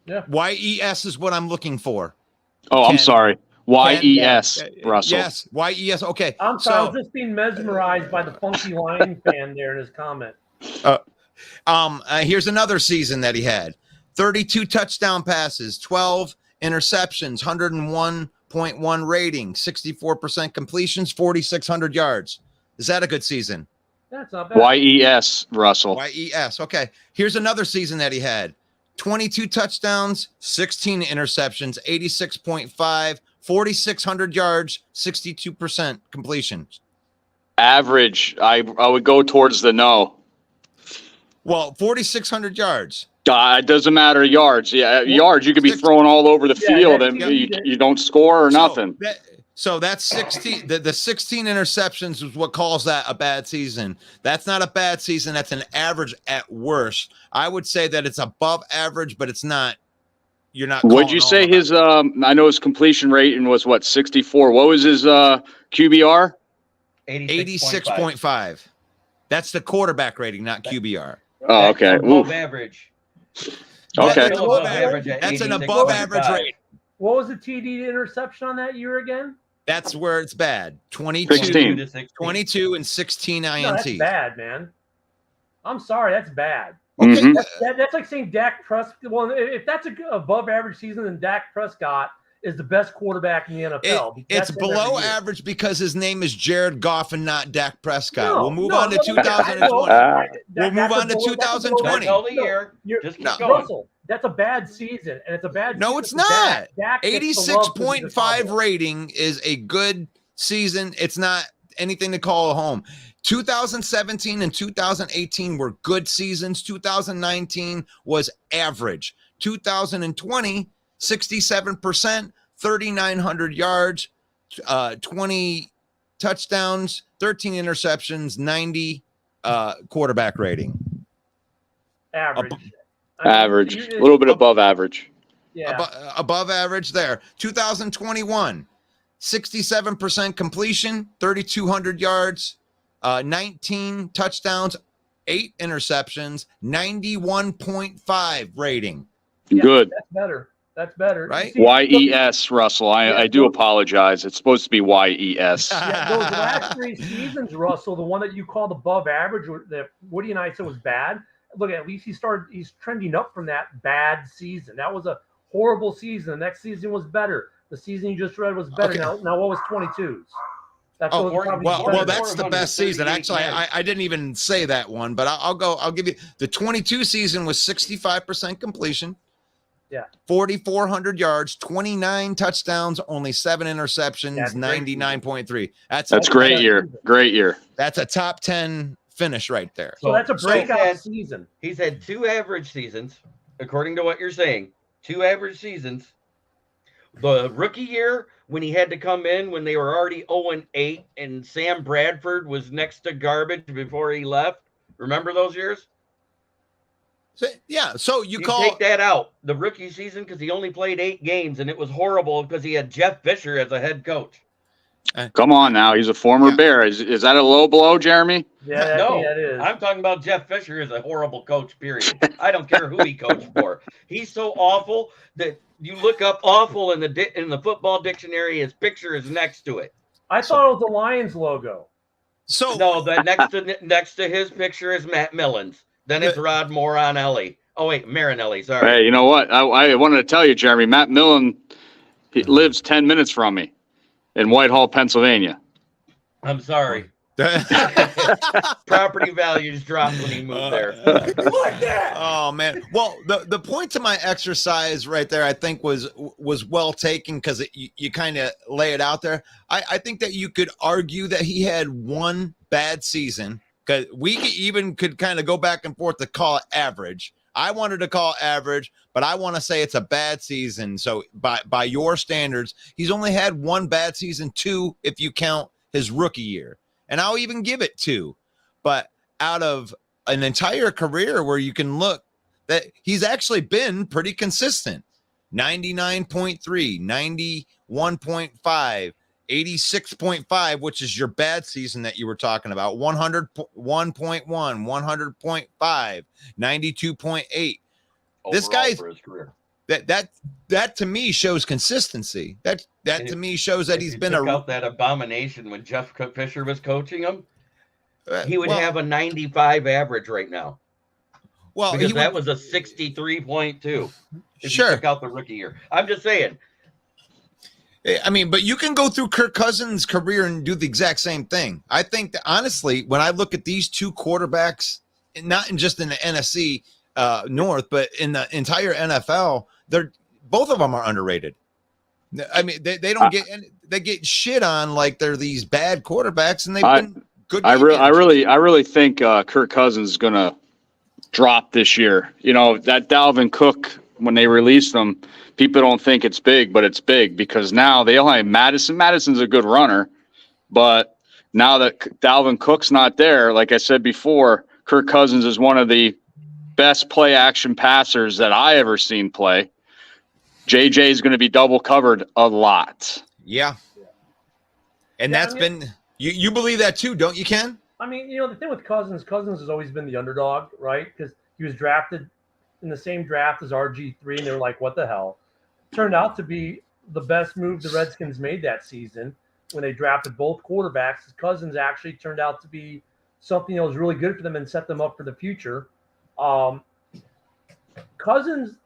YES is what I'm looking for. Oh, I'm Ken. sorry. YES, Russell. Yes, YES. Okay. I'm sorry, I So, was just being mesmerized by the funky Lion fan there in his comment. here's another season that he had: 32 touchdown passes, 12 interceptions, 101.1 rating, 64% completions, 4,600 yards. Is that a good season? That's not bad. YES, Russell. YES. Okay. Here's another season that he had: 22 touchdowns, 16 interceptions, 86.5, 4,600 yards, 62% completion. Average. I would go towards the no. Well, 4,600 yards. It doesn't matter yards. Yeah, yards. You could be Six- throwing all over the Yeah, field, that's and easy. you don't score or nothing. So that's 16. The 16 interceptions is what calls that a bad season. That's not a bad season. That's an average at worst. I would say that it's above average, but it's not. You're not. Would you calling say all of his? I know his completion rating was what, 64. What was his QBR? 86.5. That's the quarterback rating, not QBR. Oh, okay. Above Oof. average. Okay. That's Still above average at That's an 86.5. above average rate. What was the TD interception on that year again? That's where it's bad. 22, 16. 22 and 16 INT. No, that's bad, man. I'm sorry, that's bad. Okay, Mhm. That's like saying Dak Prescott. Well, if that's a above average season, then Dak Prescott is the best quarterback in the NFL. it's That's him below every year. average because his name is Jared Goff and not Dak Prescott. No, we'll move no, on to no, 2020. no, We'll move on to that's a 2020. That's all the year. You're- Just keep No. going. Russell, that's a bad season, and it's a bad. No, season it's for not. Dak gets the love 'cause he's a 86.5 Cowboy. rating is a good season. It's not anything to call home. 2017 and 2018 were good seasons. 2019 was average. 2020, 67%, 3,900 yards, 20 touchdowns, 13 interceptions, 90 quarterback rating. Average. Average. A little bit above average. Yeah. Above average there. 2021, 67% completion, 3,200 yards, 19 touchdowns, 8 interceptions, 91.5 rating. Yeah, Good. That's better. That's better. Right? You see, YES, Russell. I do apologize. It's supposed to be YES. Yeah, those last 3 seasons, Russell, the one that you called above average, that Woody and I said was bad. Look, at least he's trending up from that bad season. That was a horrible season. The next season was better. The season you just read was better. Okay. Now what was 22's? That's Oh, what was probably well, better. that's the best season. 438 Actually, yards. I didn't even say that one, but I'll give you the 22 season was 65% completion. Yeah. 4,400 yards, 29 touchdowns, only 7 interceptions, That's great. 99.3. That's great year. Great year. That's a top 10 finish right there. So that's a So breakout sad. season. He's had 2 average seasons, according to what you're saying. 2 average seasons. The rookie year, when he had to come in when they were already 0-8 and Sam Bradford was next to garbage before he left. Remember those years? So, yeah, so you You call take that out, the rookie season, because he only played 8 games, and it was horrible because he had Jeff Fisher as a head coach. Come on now. He's a former Yeah. Bear. Is that a low blow, Jeremy? Yeah, I No, think that is. I'm talking about Jeff Fisher as a horrible coach, period. I don't care who he coached for. He's so awful that you look up awful in the football dictionary, his picture is next to it. I thought it was the Lions logo. so No, the next to his picture is Matt Millins. Then it's Rod Morinelli. Oh wait, Marinelli, sorry. Hey, you know what? I wanted to tell you, Jeremy. Matt Millen, he lives 10 minutes from me in Whitehall, Pennsylvania. I'm sorry. Property values dropped when he moved there. Like that. Oh man. Well, the point to my exercise right there, I think was well taken because you kind of lay it out there. I think that you could argue that he had one bad season because we could kind of go back and forth to call it average. I wanted to call average, but I want to say it's a bad season. So by your standards, he's only had one bad season, 2 if you count his rookie year. And I'll even give it 2. But out of an entire career where you can look that he's actually been pretty consistent. 99.3, 91.5, 86.5, which is your bad season that you were talking about, 101.1, 100.5, 92.8. This guy's for his career. That to me shows consistency. That to me shows that he's been out that abomination when Jeff Fisher was coaching him. He would well, have a 95 average right now. Well, because that was a 63.2. If Sure. you took out the rookie year. I'm just saying. I mean, but you can go through Kirk Cousins' career and do the exact same thing. I think that honestly, when I look at these 2 quarterbacks, not just in the NFC North, but in the entire NFL, they're both of them are underrated. I mean, they don't get shit on like they're these bad quarterbacks, and they've been good. I really think Kirk Cousins is going to drop this year. You know, that Dalvin Cook, when they released him, people don't think it's big, but it's big because now they only have Madison. Madison's a good runner, but now that Dalvin Cook's not there, like I said before, Kirk Cousins is one of the best play action passers that I ever seen play. JJ is going to be double covered a lot. Yeah. And that's been you believe that too, don't you, Ken? I mean, you know, the thing with Cousins has always been the underdog, right? Because he was drafted in the same draft as RG3, and they were like, what the hell? Turned out to be the best move the Redskins made that season when they drafted both quarterbacks. Cousins actually turned out to be something that was really good for them and set them up for the future. Cousins,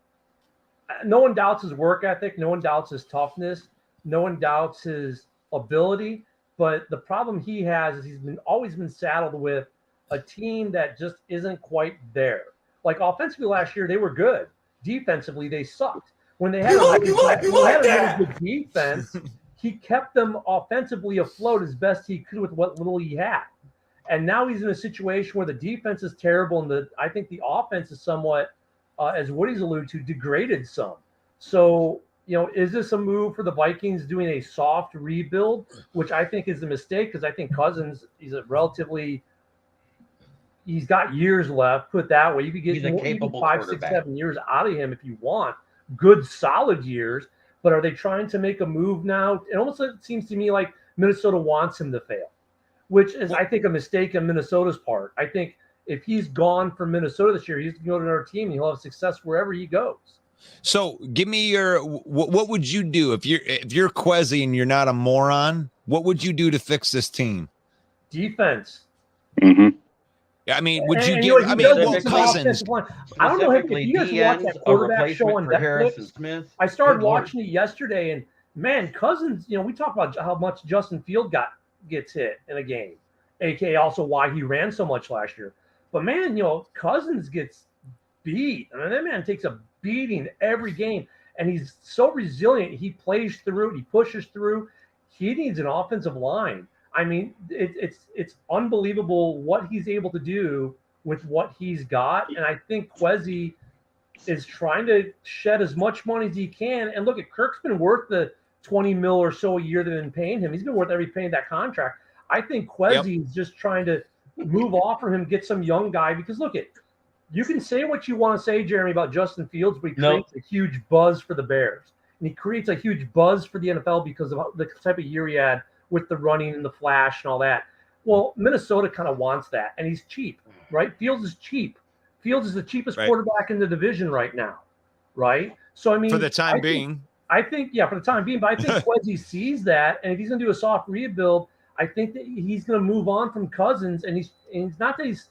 no one doubts his work ethic. No one doubts his toughness. No one doubts his ability. But the problem he has is he's always been saddled with a team that just isn't quite there. Like offensively last year, they were good. Defensively, they sucked. When they had a really good defense, he kept them offensively afloat as best he could with what little he had. And now he's in a situation where the defense is terrible, and I think the offense is somewhat, as Woody's alluded to, degraded some. So, you know, is this a move for the Vikings doing a soft rebuild, which I think is a mistake because I think Cousins, he's got years left, put that way. You could get even 5, 6, 7 years out of him if you want. Good, solid years. But are they trying to make a move now? It almost seems to me like Minnesota wants him to fail, which is, I think, a mistake on Minnesota's part. I think if he's gone from Minnesota this year, he's going to go to another team and he'll have success wherever he goes. So give me your what would you do if you're Kwesi and you're not a moron? What would you do to fix this team? Defense. Mm-hmm. I mean, would you give? Cousins? I don't know if you guys watch that quarterback show on Netflix. I started watching it yesterday, and man, Cousins. You know, we talk about how much Justin Field gets hit in a game, aka also why he ran so much last year. But man, you know, Cousins gets beat. I mean, that man takes a beating every game, and he's so resilient. He plays through it. He pushes through. He needs an offensive line. I mean, it's unbelievable what he's able to do with what he's got. And I think Kwesi is trying to shed as much money as he can. And look, Kirk's been worth the $20 million or so a year they've been paying him. He's been worth every penny of that contract. I think Kwesi is just trying to move off from him, get some young guy. Because look, you can say what you want to say, Jeremy, about Justin Fields, but he creates a huge buzz for the Bears. And he creates a huge buzz for the NFL because of the type of year he had with the running and the flash and all that. Well, Minnesota kind of wants that, and he's cheap, right? Fields is cheap. Fields is the cheapest quarterback in the division right now, right? So, I mean, for the time being. I think, for the time being, but I think Kwesi sees that, and if he's going to do a soft rebuild, I think that he's going to move on from Cousins, and he's not that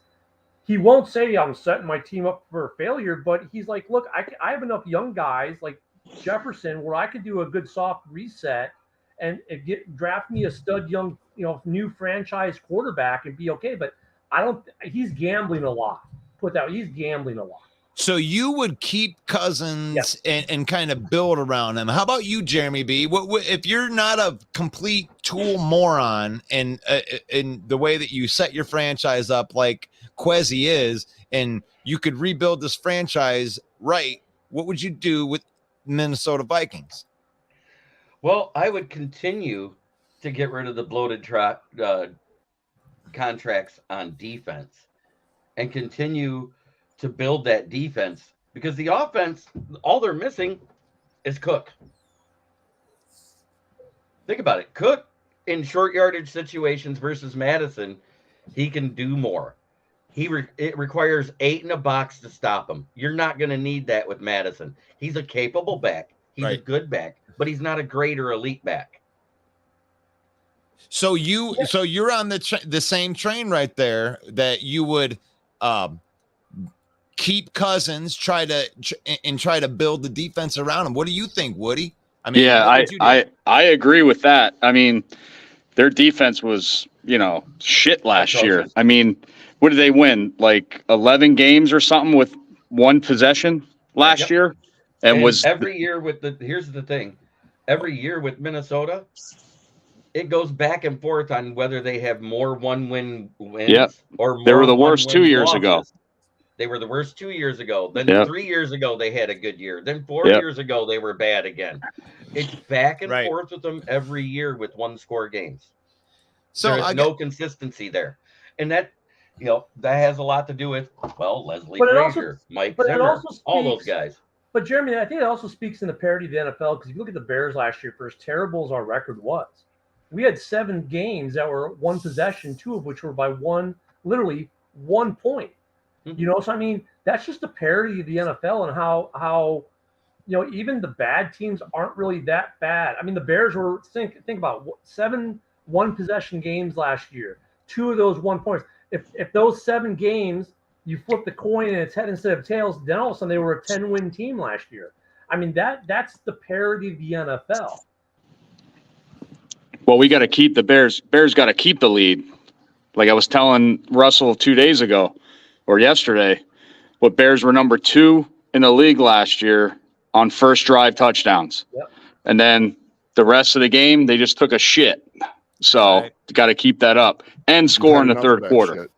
he won't say I'm setting my team up for failure, but he's like, look, I have enough young guys like Jefferson where I could do a good soft reset and draft me a stud young, new franchise quarterback and be okay. But he's gambling a lot. He's gambling a lot. So you would keep Cousins Yes. and kind of build around him. How about you, Jeremy B? What if you're not a complete tool moron in the way that you set your franchise up like Quezzy is, and you could rebuild this franchise right? What would you do with Minnesota Vikings? Well, I would continue to get rid of the bloated contracts on defense and continue to build that defense, because the offense, all they're missing is Cook. Think about it. Cook in short yardage situations versus Madison, he can do more. It requires 8 in a box to stop him. You're not going to need that with Madison. He's a capable back. He's a good back, but he's not a great or elite back. So you're on the same train right there, that you would keep Cousins, try to build the defense around him. What do you think, Woody? I mean, yeah, I agree with that. I mean, their defense was, shit last year. I mean, what did they win? Like 11 games or something with one possession last year? And was every year here's the thing. Every year with Minnesota, it goes back and forth on whether they have more one-win wins or more. They were the worst 2 years losses. ago. They were the worst 2 years ago. Then 3 years ago, they had a good year. Then 4 years ago, they were bad again. It's back and forth with them every year with one-score games. So there's no consistency there. And that, that has a lot to do with, Leslie Frazier, Mike Zimmer, all those guys. But, Jeremy, I think it also speaks in the parity of the NFL, because if you look at the Bears last year, for as terrible as our record was, we had 7 games that were one possession, 2 of which were by literally 1 point. So I mean, that's just the parity of the NFL and how even the bad teams aren't really that bad. I mean, the Bears were think about 7 one-possession games last year. 2 of those 1 points. If those 7 games you flip the coin and it's head instead of tails, then all of a sudden they were a 10-win team last year. I mean, that's the parity of the NFL. Well, we got to keep the Bears. Bears got to keep the lead. Like I was telling Russell 2 days ago or yesterday, what Bears were number 2 in the league last year on first drive touchdowns. Yep. And then the rest of the game, they just took a shit. So got to keep that up and score in the third quarter. Shit.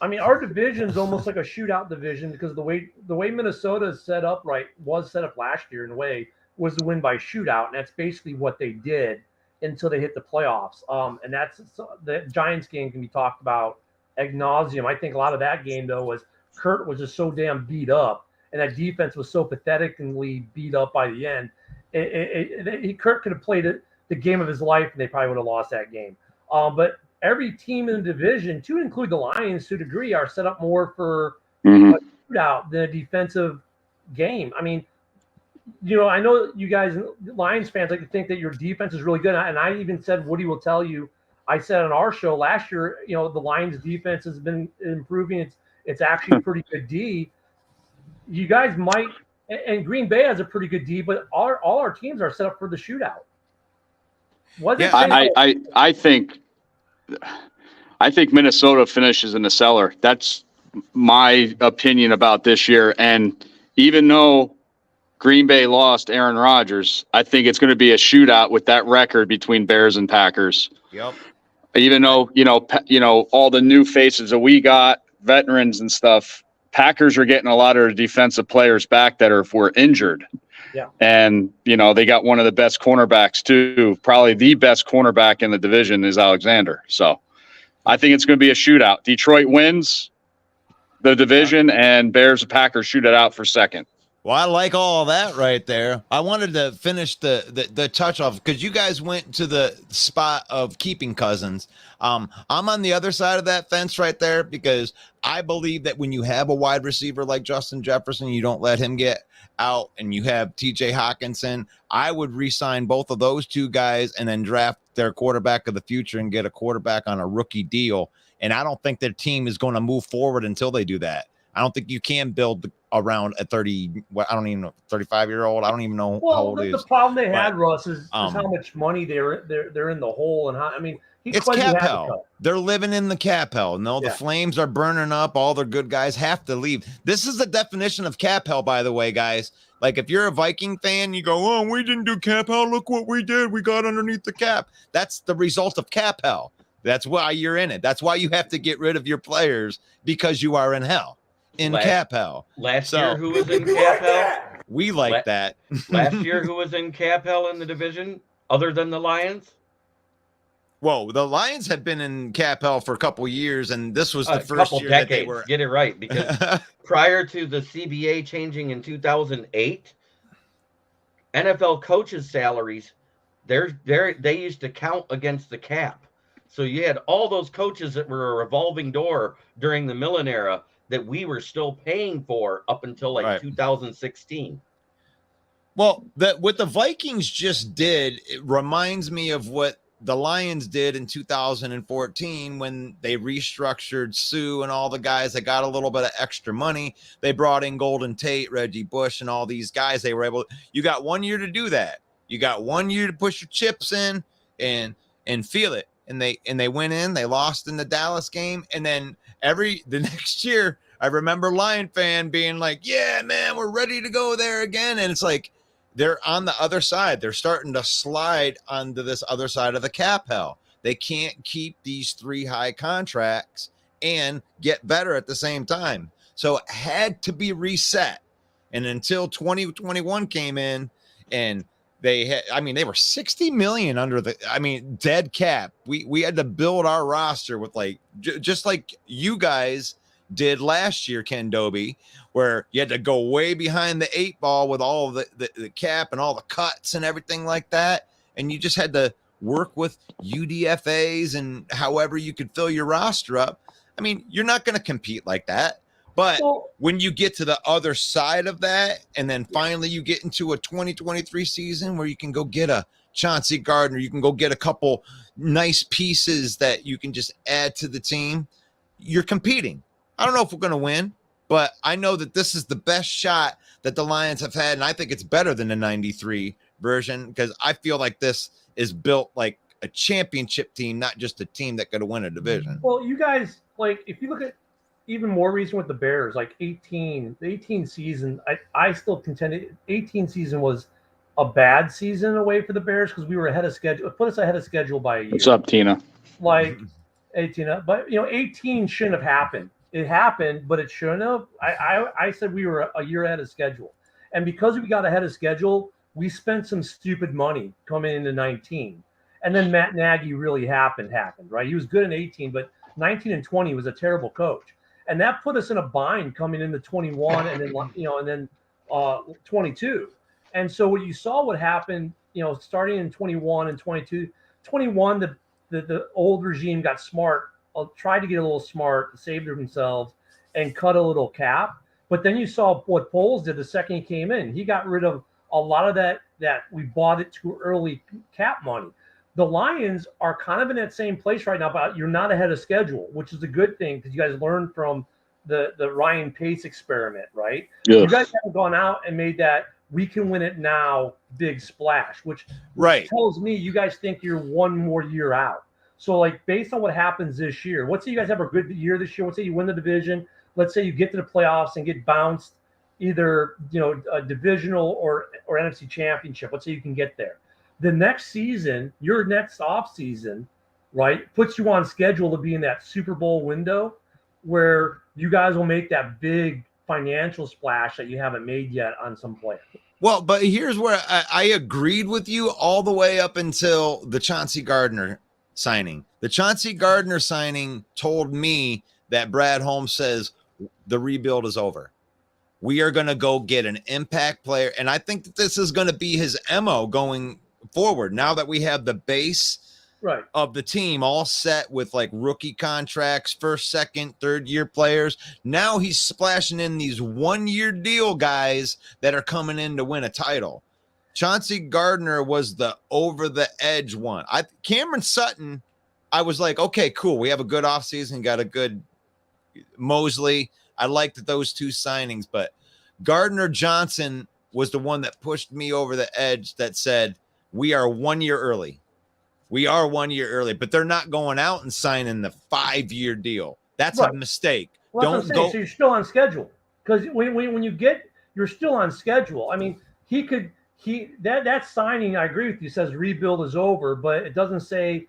I mean, our division is almost like a shootout division, because the way Minnesota is set up last year in a way was to win by shootout, and that's basically what they did until they hit the playoffs. And that's the Giants game can be talked about ad nauseum. I think a lot of that game though was Kurt was just so damn beat up, and that defense was so pathetically beat up by the end. Kurt could have played the game of his life, and they probably would have lost that game. But every team in the division, to include the Lions to a degree, are set up more for a shootout than a defensive game. I mean, I know you guys, Lions fans, like to think that your defense is really good. And I even said, Woody will tell you, I said on our show last year, the Lions defense has been improving. It's actually pretty good D. You guys might, and Green Bay has a pretty good D, but all our teams are set up for the shootout. I think Minnesota finishes in the cellar. That's my opinion about this year. And even though Green Bay lost Aaron Rodgers, I think it's going to be a shootout with that record between Bears and Packers. Yep. Even though, all the new faces that we got, veterans and stuff, Packers are getting a lot of defensive players back that were injured. Yeah. And, they got one of the best cornerbacks too. Probably the best cornerback in the division is Alexander. So I think it's going to be a shootout. Detroit wins the division, and Bears and Packers shoot it out for second. Well, I like all that right there. I wanted to finish the touch off, because you guys went to the spot of keeping Cousins. I'm on the other side of that fence right there, because I believe that when you have a wide receiver like Justin Jefferson, you don't let him get out, and you have TJ Hawkinson, I would re-sign both of those 2 guys and then draft their quarterback of the future and get a quarterback on a rookie deal. And I don't think their team is going to move forward until they do that. I don't think you can build around a 30. I don't even know 35-year-old. I don't even know how Well, old he the is. problem they had, But, Russ, is how um, much money they're in the hole, and how I mean, It's Quincy cap had to hell. cut. They're living in the cap hell. No, the Yeah. Flames are burning up. All their good guys have to leave. This is the definition of cap hell, by the way, guys. Like if you're a Viking fan, you go, "Oh, we didn't do cap hell. Look what we did. We got underneath the cap." That's the result of cap hell. That's why you're in it. That's why you have to get rid of your players, because you are in hell, in cap hell. Last So- year, who was in cap hell? We like that. Last year, who was in cap hell in the division other than the Lions? Whoa, the Lions have been in cap hell for a couple years, and this was the A first couple year that decades. they were. Get it right, because prior to the CBA changing in 2008, NFL coaches' salaries, they used to count against the cap. So you had all those coaches that were a revolving door during the Millen era that we were still paying for up until like Right. 2016. Well, what the Vikings just did, it reminds me of what the Lions did in 2014 when they restructured Sue and all the guys that got a little bit of extra money. They brought in Golden Tate, Reggie Bush, and all these guys. They were able. You got 1 year to do that. You got 1 year to push your chips in and feel it. And they went in. They lost in the Dallas game, and then the next year, I remember Lion fan being like, "Yeah, man, we're ready to go there again." And it's like, they're on the other side. They're starting to slide onto this other side of the cap hell. They can't keep these 3 high contracts and get better at the same time. So it had to be reset. And until 2021 came in, and they were 60 million under dead cap. We had to build our roster with just like you guys did last year, Ken Doby, where you had to go way behind the 8 ball with all of the cap and all the cuts and everything like that. And you just had to work with UDFAs and however you could fill your roster up. I mean, you're not going to compete like that. But when you get to the other side of that, and then finally you get into a 2023 season where you can go get a Chauncey Gardner, you can go get a couple nice pieces that you can just add to the team, you're competing. I don't know if we're going to win, but I know that this is the best shot that the Lions have had, and I think it's better than the 93 version, because I feel like this is built like a championship team, not just a team that could win a division. Well, you guys, if you look at even more recent with the Bears, the 18 season, I still contend 18 season was a bad season away for the Bears because we were ahead of schedule. It put us ahead of schedule by a year. What's up, Tina? 18, but 18 shouldn't have happened. It happened, but it shouldn't have. I said we were a year ahead of schedule, and because we got ahead of schedule, we spent some stupid money coming into 19, and then Matt Nagy really happened, right? He was good in 18, but 19 and 20 was a terrible coach, and that put us in a bind coming into 21, and then 22, and so what you saw what happened, starting in 21 and 22, 21 the old regime got smart. Tried to get a little smart, save themselves, and cut a little cap. But then you saw what Poles did the second he came in. He got rid of a lot of that we bought it too early cap money. The Lions are kind of in that same place right now, but you're not ahead of schedule, which is a good thing because you guys learned from the Ryan Pace experiment, right? Yeah. You guys haven't gone out and made that we can win it now big splash, which tells me you guys think you're one more year out. So, based on what happens this year, let's say you guys have a good year this year. Let's say you win the division. Let's say you get to the playoffs and get bounced either, a divisional or NFC championship. Let's say you can get there. The next season, your next off season, right, puts you on schedule to be in that Super Bowl window where you guys will make that big financial splash that you haven't made yet on some player. Well, but here's where I agreed with you all the way up until the Chauncey Gardner signing. The Chauncey Gardner signing told me that Brad Holmes says the rebuild is over. We are going to go get an impact player. And I think that this is going to be his MO going forward. Now that we have the base of the team all set with rookie contracts, first, second, third year players. Now he's splashing in these 1 year deal guys that are coming in to win a title. Chauncey Gardner was the over the edge one. Cameron Sutton, I was like, okay, cool. We have a good offseason, got a good Mosley. I liked those two signings, but Gardner Johnson was the one that pushed me over the edge that said, we are 1 year early. We are 1 year early, but they're not going out and signing the 5-year deal. That's Right. a mistake. Well, that's what I'm saying. So you're still on schedule because when you get, you're still on schedule. I mean, that signing, I agree with you, says rebuild is over, but it doesn't say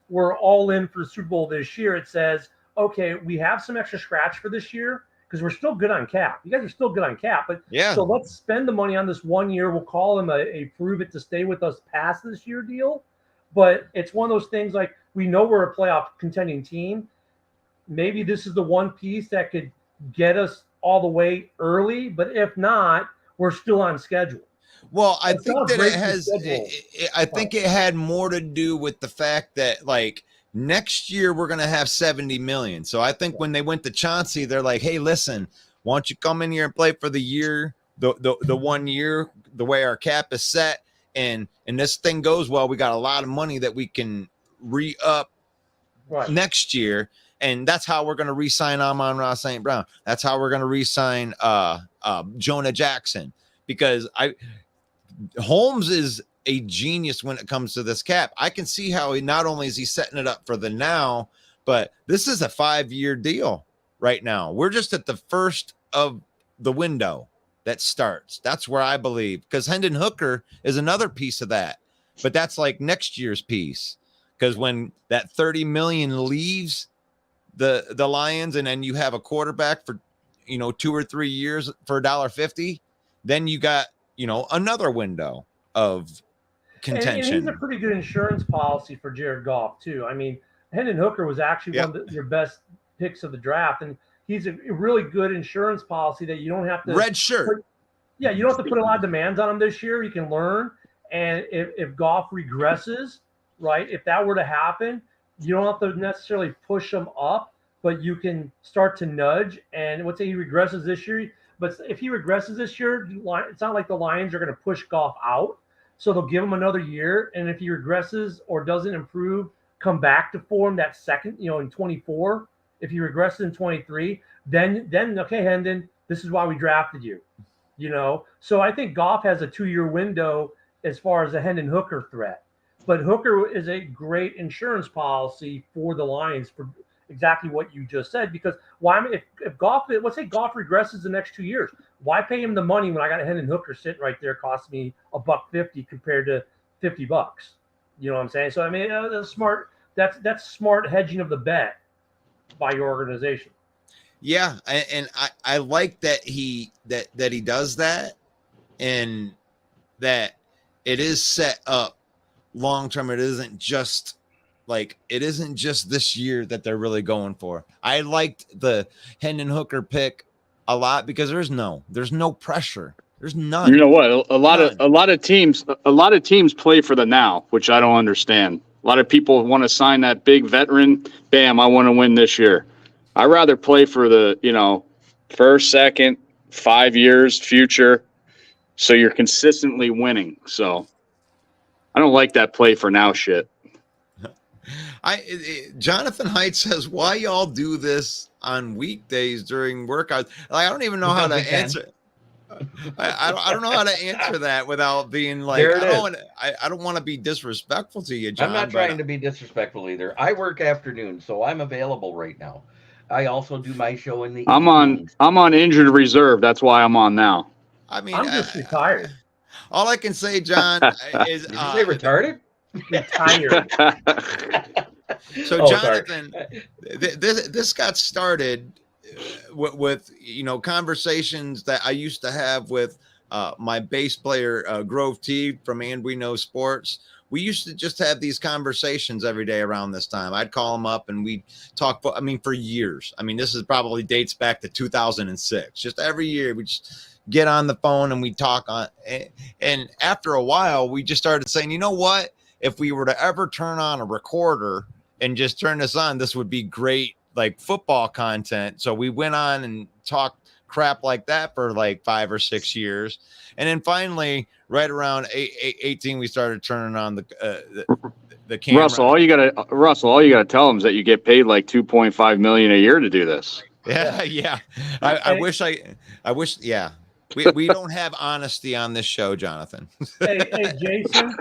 we're all in for the Super Bowl this year. It says, okay, we have some extra scratch for this year because we're still good on cap. You guys are still good on cap, but Yeah. so let's spend the money on this 1 year. We'll call them a prove it to stay with us past this year deal. But it's one of those things like we know we're a playoff contending team. Maybe this is the one piece that could get us all the way early, but if not, we're still on schedule. Well, I It's think not a that it break has. the schedule. I think it had more to do with the fact that like next year we're gonna have 70 million. So I think when they went to Chauncey, they're like, "Hey, listen, why don't you come in here and play for the year, the 1 year, the way our cap is set, and this thing goes well. We got a lot of money that we can re-up Right. next year." And that's how we're going to re-sign Amon-Ra St. Brown. That's how we're going to re-sign Jonah Jackson, because Holmes is a genius when it comes to this cap. I can see how he not only is he setting it up for the now, but this is a 5-year deal right now. We're just at the first of the window that starts. That's where I believe, because Hendon Hooker is another piece of that, but that's like next year's piece, because when that 30 million leaves the Lions, and then you have a quarterback for 2 or 3 years for $1.50, then you got another window of contention. And he's a pretty good insurance policy for Jared Goff too. I mean, Hendon Hooker was actually one of your best picks of the draft, and he's a really good insurance policy that you don't have to red shirt. You don't have to put a lot of demands on him this year. You can learn, and if Goff regresses, right, if that were to happen, you don't have to necessarily push him up, but you can start to nudge. And let's say he regresses this year, but if he regresses this year, it's not like the Lions are going to push Goff out. So they'll give him another year. And if he regresses or doesn't improve, come back to form that second, in 24. If he regresses in 23, then okay, Hendon, this is why we drafted you. So I think Goff has a 2-year window as far as the Hendon Hooker threat. But Hooker is a great insurance policy for the Lions for exactly what you just said. Because if Goff, let's say Goff regresses the next 2 years, why pay him the money when I got a Hendon Hooker sitting right there, costs me $1.50 compared to $50? You know what I'm saying? So I mean, that's smart. That's smart hedging of the bet by your organization. Yeah, and I like that he does that, and that it is set up long term. It isn't just this year that they're really going for. I liked the Hendon Hooker pick a lot because there's no pressure. There's none. You know what? A lot of teams play for the now, which I don't understand. A lot of people want to sign that big veteran. Bam, I want to win this year. I'd rather play for the, first, second, 5 years, future. So you're consistently winning. So I don't like that play for now shit. Jonathan Height says, why y'all do this on weekdays during workouts? Like, I don't even know how to answer. I don't know how to answer that without being like, I don't want to be disrespectful to you, John. I'm not trying to be disrespectful either. I work afternoons, so I'm available right now. I also do my show in the evenings. I'm on injured reserve. That's why I'm on now. I mean, I'm just retired. All I can say, John, is Did you say retarded? Retired. So, Jonathan, this got started with conversations that I used to have with my bass player Grove T from And We Know Sports. We used to just have these conversations every day around this time. I'd call him up and we'd talk for years. I mean, this is probably dates back to 2006. Just every year we just get on the phone and we talk on. And after a while, we just started saying, you know what? If we were to ever turn on a recorder and just turn this on, this would be great, like football content. So we went on and talked crap like that for like 5 or 6 years. And then finally, right around 18, we started turning on the camera. Russell, all you gotta tell them is that you get paid like $2.5 million a year to do this. Yeah. I wish. Yeah. We don't have honesty on this show, Jonathan. Hey, Jason.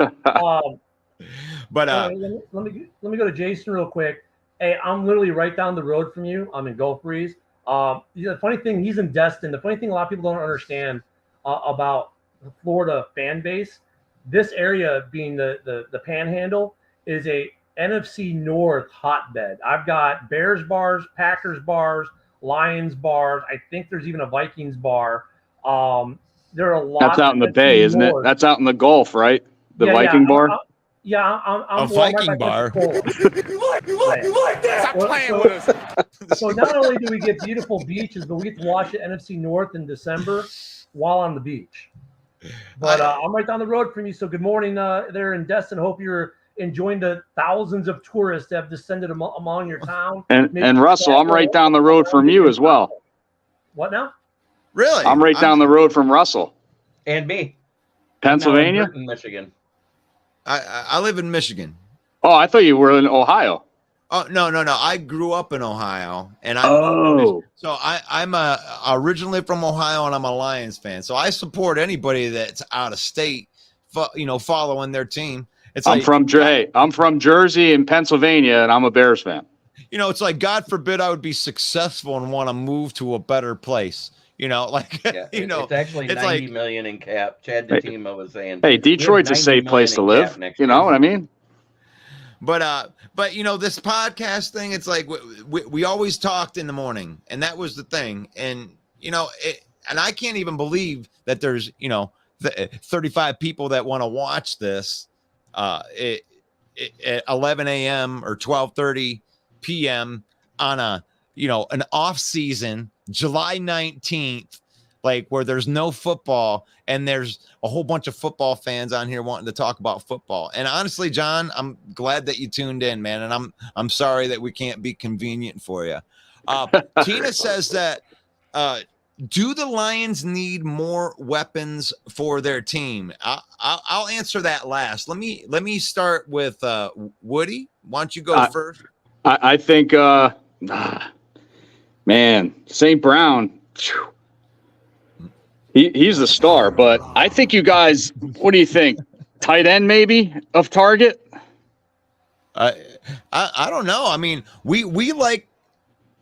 But let me go to Jason real quick. Hey, I'm literally right down the road from you. I'm in Gulf Breeze. The funny thing, he's in Destin. The funny thing a lot of people don't understand about the Florida fan base, this area being the Panhandle is a NFC North hotbed. I've got Bears bars, Packers bars, Lions bars. I think there's even a Vikings bar. There are a lot. That's out in the Bay, isn't it? That's out in the Gulf, right? The Viking bar. I'm a Viking bar. You like that? Stop playing with us. So not only do we get beautiful beaches, but we get to watch the NFC North in December while on the beach. But I'm right down the road from you. So good morning there in Destin. Hope you're enjoying the thousands of tourists that have descended among your town. And Russell, I'm right down the road from you as well. What now? Really? I'm right down the road from Russell. And me. Pennsylvania? In Michigan. I live in Michigan. Oh, I thought you were in Ohio. Oh, no. I grew up in Ohio, and I'm originally from Ohio, and I'm a Lions fan. So I support anybody that's out of state, following their team. I'm from Jersey and Pennsylvania, and I'm a Bears fan. It's like, God forbid I would be successful and want to move to a better place. It's actually 90 million in cap. Chad DeTimo was saying, hey, Detroit's a safe place to live. You know what I mean? But this podcast thing, it's like we always talked in the morning, and that was the thing. And and I can't even believe that there's 35 people that want to watch this at 11 a.m. or 12:30 p.m. on an off season, July 19th, like where there's no football, and there's a whole bunch of football fans on here wanting to talk about football. And honestly, John, I'm glad that you tuned in, man. And I'm sorry that we can't be convenient for you. Tina says that, do the Lions need more weapons for their team? I'll answer that last. Let me start with Woody. Why don't you go first? I think, man, St. Brown, he's the star. But I think you guys, what do you think? Tight end maybe of Target? I don't know. I mean, we like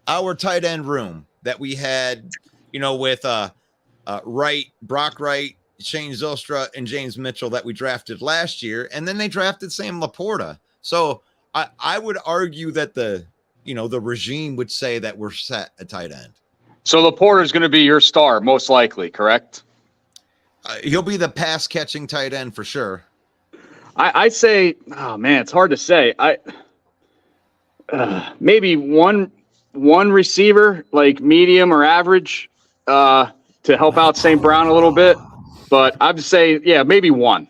our tight end room that we had, with Wright, Brock Wright, Shane Zylstra, and James Mitchell that we drafted last year, and then they drafted Sam Laporta. So I would argue that the regime would say that we're set at tight end. So Laporta is going to be your star, most likely, correct? He'll be the pass catching tight end for sure. I say, oh man, it's hard to say. Maybe one receiver, like medium or average, to help out St. Brown a little bit. But I'd say, yeah, maybe one.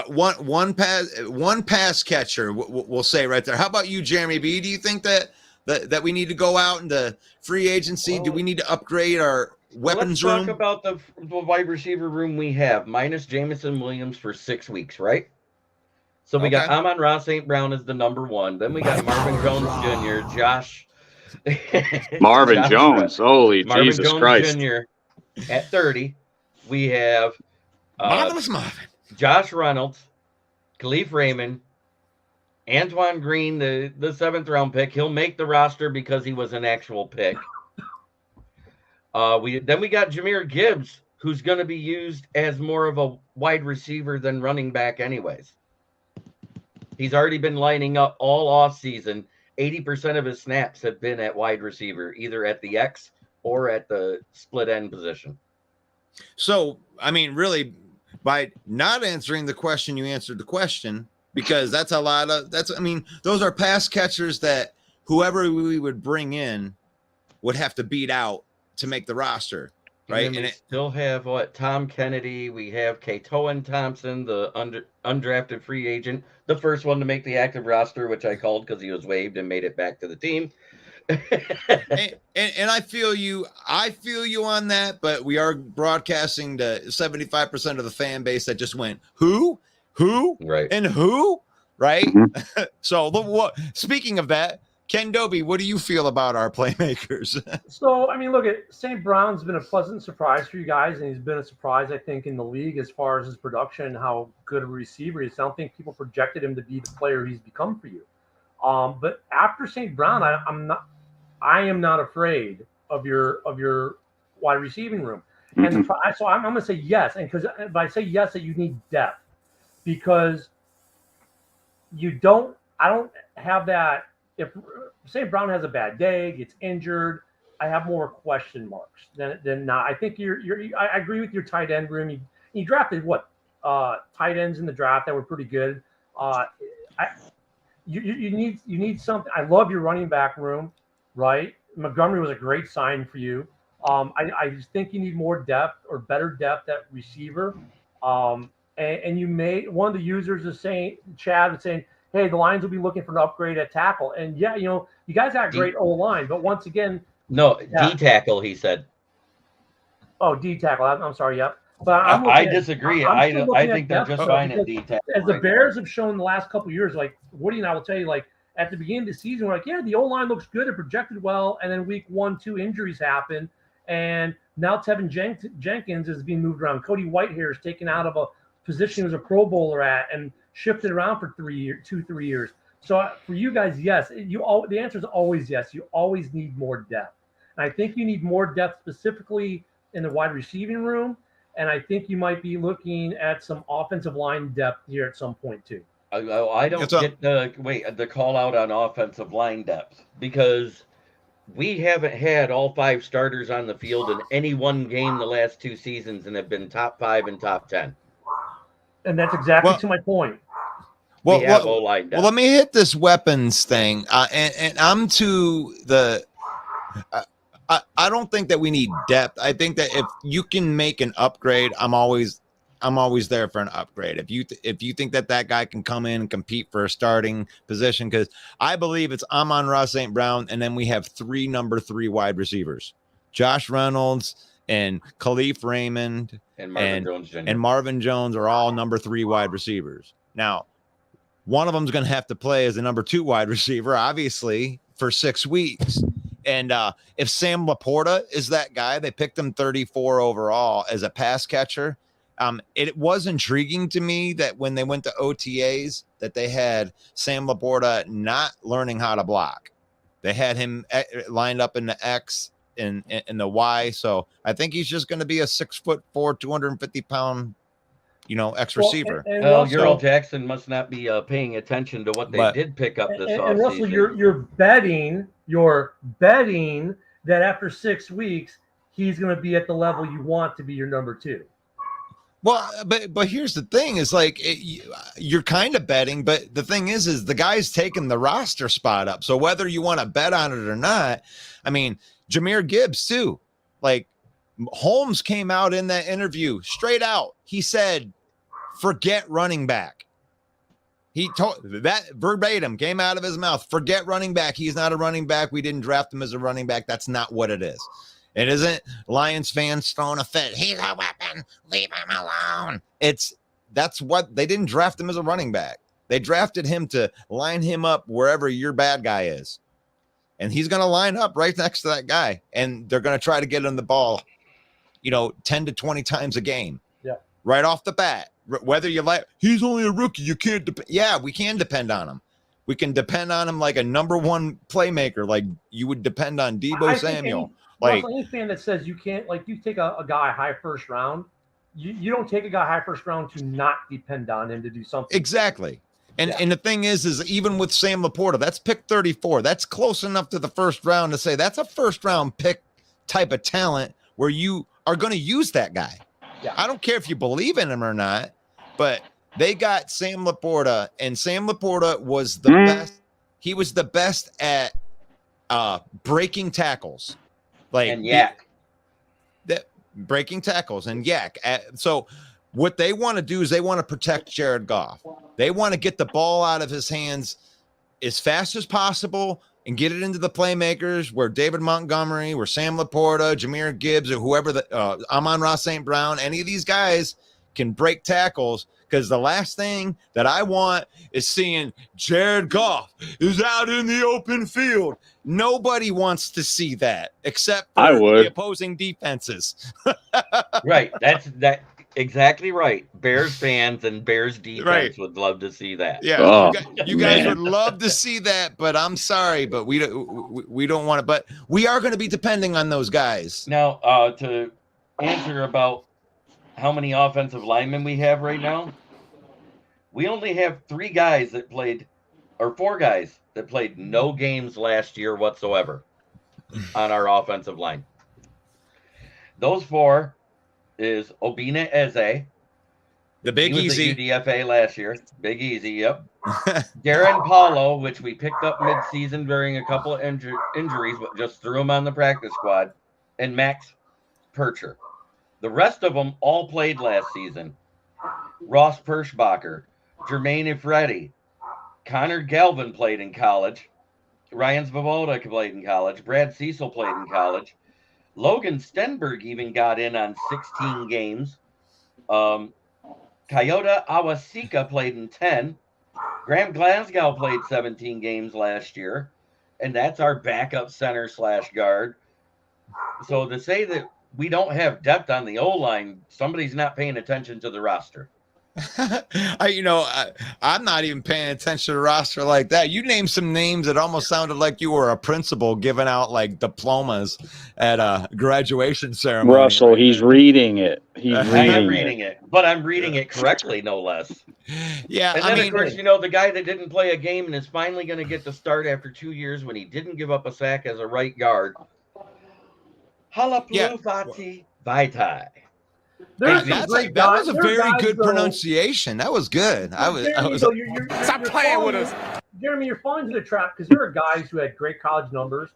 One pass catcher, we'll say right there. How about you, Jeremy B? Do you think that we need to go out into free agency? Do we need to upgrade our weapons room? Let's talk about the wide receiver room we have, minus Jamison Williams for 6 weeks, right? So we got Amon-Ra St. Brown as the number one. Then we got Marvin Jones Jr., Josh. Marvin Jones, holy Marvin Jesus Jones Christ. Jr. At 30. We have Marvelous Marvin. Josh Reynolds, Khalif Raymond, Antoine Green, the 7th round pick. He'll make the roster because he was an actual pick. We got Jahmyr Gibbs, who's going to be used as more of a wide receiver than running back anyways. He's already been lining up all off season. 80% of his snaps have been at wide receiver, either at the X or at the split end position. So, I mean, really, by not answering the question, you answered the question, because that's those are pass catchers that whoever we would bring in would have to beat out to make the roster, right? And we still have Tom Kennedy. We have Katoan Thompson, the undrafted free agent, the first one to make the active roster, which I called because he was waived and made it back to the team. and I feel you on that, but we are broadcasting to 75% of the fan base that just went who right, and who, right? Mm-hmm. So speaking of that, Ken Doby, what do you feel about our playmakers? So, I mean, look at St. Brown's been a pleasant surprise for you guys, and he's been a surprise, I think, in the league as far as his production and how good a receiver he is. I don't think people projected him to be the player he's become for you. But after St. Brown, I am not afraid of your wide receiving room. And so I'm going to say yes. And because if I say yes, that you need depth, because I don't have that. If St. Brown has a bad day, gets injured, I have more question marks than not. I think I agree with your tight end room. You drafted what tight ends in the draft that were pretty good. You need something. I love your running back room, right? Montgomery was a great sign for you. I just think you need more depth or better depth at receiver. And you may, one of the users is saying, Chad was saying, hey, the Lions will be looking for an upgrade at tackle. And yeah, you guys got great O-line, but once again. No, D tackle, he said. Oh, D tackle. I'm sorry. Yep. But I disagree. I think they're just fine at D tackle. As the Bears have shown the last couple of years, like Woody and I will tell you, like at the beginning of the season, we're like, yeah, the O-line looks good. It projected well. And then week 1, 2 injuries happen. And now Tevin Jenkins is being moved around. Cody Whitehair is taken out of a position he was a Pro Bowler at and shifted around for 3 years. So for you guys, yes, the answer is always yes. You always need more depth. And I think you need more depth specifically in the wide receiving room. And I think you might be looking at some offensive line depth here at some point too. I don't get the call out on offensive line depth because we haven't had all 5 starters on the field in any one game the last 2 seasons and have been top 5 and top 10. And that's exactly to my point. Well, let me hit this weapons thing. And I'm to the I don't think that we need depth. I think that if you can make an upgrade, I'm always there for an upgrade. If you think that guy can come in and compete for a starting position, because I believe it's Amon-Ra St. Brown, and then we have 3 number 3 wide receivers, Josh Reynolds and Khalif Raymond and Marvin Jones Jr. And Marvin Jones are all number 3 wide receivers. Now, one of them's going to have to play as a number 2 wide receiver, obviously, for 6 weeks. And if Sam Laporta is that guy, they picked him 34 overall as a pass catcher. It was intriguing to me that when they went to OTAs that they had Sam Laporta not learning how to block. They had him lined up in the X and in the Y. So I think he's just going to be a 6'4", 250-pound, X receiver. And Earl Jackson must not be paying attention to what they did pick up this offseason. And Russell, you're betting that after 6 weeks he's going to be at the level you want to be your number 2. Well, but here's the thing: is like you're kind of betting, but the thing is the guy's taking the roster spot up. So whether you want to bet on it or not, I mean, Jahmyr Gibbs too. Like Holmes came out in that interview straight out. He said, "Forget running back." He told that verbatim came out of his mouth. Forget running back. He's not a running back. We didn't draft him as a running back. That's not what it is. It isn't Lions fans throwing a fit. He's a weapon. Leave him alone. That's what they didn't draft him as a running back. They drafted him to line him up wherever your bad guy is. And he's going to line up right next to that guy. And they're going to try to get him the ball, 10 to 20 times a game. Yeah. Right off the bat. Whether you like, he's only a rookie. You can't depend. Yeah, we can depend on him. We can depend on him like a number 1 playmaker, like you would depend on Deebo Samuel. Any fan that says you can't, like, you take a guy high first round, you don't take a guy high first round to not depend on him to do something. Exactly. And the thing is even with Sam Laporta, that's pick 34. That's close enough to the first round to say that's a first round pick type of talent where you are going to use that guy. Yeah. I don't care if you believe in him or not, but they got Sam Laporta, and Sam Laporta was the best. He was the best at breaking tackles. Breaking tackles and yak. So what they want to do is they want to protect Jared Goff. They want to get the ball out of his hands as fast as possible and get it into the playmakers where David Montgomery, where Sam Laporta, Jahmyr Gibbs, or whoever, Amon-Ra St. Brown, any of these guys can break tackles because the last thing that I want is seeing Jared Goff is out in the open field. Nobody wants to see that except for I would. the opposing defenses. Right. That's exactly right. Bears fans and Bears defense Right. would love to see that. Yeah, Oh, you guys man. would love to see that, but I'm sorry, but we don't want it. But we are going to be depending on those guys. Now, to answer about how many offensive linemen we have right now, we only have 3 guys that played, or 4 guys that played no games last year whatsoever on our offensive line. Those 4 is Obina Eze. The Big He was Easy. at UDFA last year. Big Easy, yep. Darren Paulo, which we picked up mid-season during a couple of injuries, but just threw him on the practice squad, and Max Percher. The rest of them all played last season. Ross Perschbacher, Jermaine Ifredi, Connor Galvin played in college. Ryan Svoboda played in college. Brad Cecil played in college. Logan Stenberg even got in on 16 games. Kayota Awasika played in 10. Graham Glasgow played 17 games last year. And that's our backup center / guard. So to say that we don't have depth on the O-line, somebody's not paying attention to the roster. I'm not even paying attention to the roster like that. You named some names that almost sounded like you were a principal giving out like diplomas at a graduation ceremony. Russell, he's reading it. He's I am reading reading it, but I'm reading it correctly, no less. Yeah, And I then, mean, of course, the guy that didn't play a game and is finally going to get the start after 2 years when he didn't give up a sack as a right guard. Halapulufati Vaitai. There's some that great was guys. a There are very guys, good though- pronunciation. That was good. I was Jeremy, Stop playing with us. Jeremy, you're falling into the trap because there are guys who had great college numbers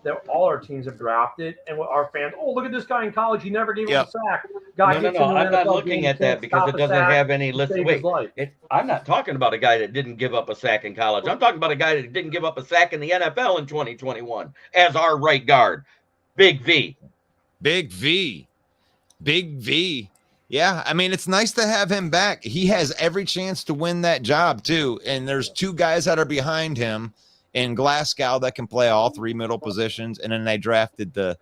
that all our teams have drafted, and what our fans, oh, look at this guy in college. He never gave Yep. up a sack. Guy No, gets into an I'm not NFL looking game, at that can't because stop it a doesn't sack, have any list. save Wait, his life. I'm not talking about a guy that didn't give up a sack in college. I'm talking about a guy that didn't give up a sack in the NFL in 2021 as our right guard. Big V. Big V. Yeah, I mean, it's nice to have him back. He has every chance to win that job, too. And there's 2 guys that are behind him in Glasgow that can play all 3 middle positions. And then they drafted the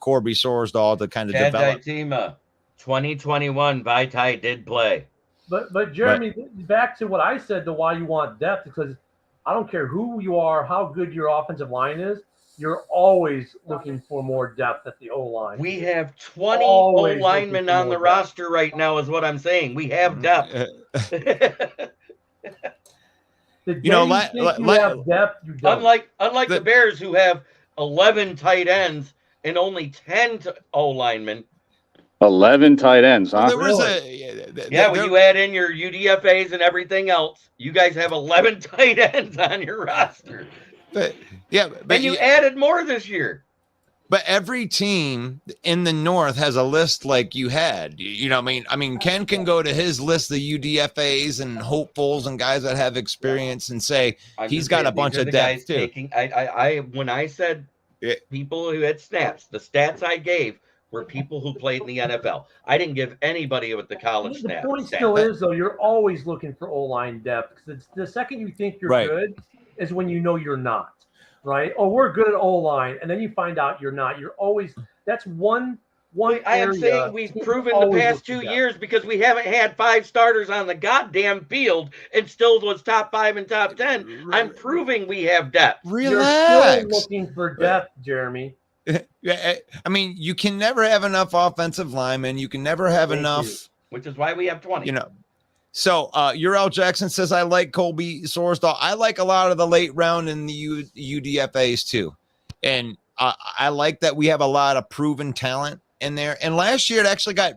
Corby Sorsdahl to kind of Chad develop. Daitima, 2021, Vaitai did play. But Jeremy, back to what I said to why you want depth, because I don't care who you are, how good your offensive line is, you're always looking for more depth at the O-line. We have 20 Always O-linemen looking for on the more depth. roster right now is what I'm saying. We have depth. The day You know, you like- think you like- have depth, you don't. Unlike the Bears, who have 11 tight ends and only 10 O-linemen. 11 tight ends, huh? There was Yeah, when you add in your UDFAs and everything else, you guys have 11 tight ends on your roster. but And you added more this year. But every team in the North has a list like you had. You know, I mean, Ken can go to his list of UDFAs and hopefuls and guys that have experience and say I'm he's just got saying, a bunch these are of the depth guys too. taking. I when I said Yeah. people who had snaps, the stats I gave were people who played in the NFL. I didn't give anybody with the college The snap. point stat. still is, though, you're always looking for O-line depth, because the second you think you're Right. good is when you know you're not, right? Oh, we're good at O-line, and then you find out you're not. You're always – that's one I am area saying we've teams proven the always past look for 2 depth. years because we haven't had 5 starters on the goddamn field and still was top 5 and top 10. I'm proving we have depth. You're Relax. still looking for depth, Jeremy. Yeah, I mean, you can never have enough offensive linemen. You can never have Thank enough. you. Which is why we have 20. You know. So Uriel Jackson says, I like Colby Sorsdahl. I like a lot of the late round in the UDFAs too. And I like that we have a lot of proven talent in there. And last year it actually got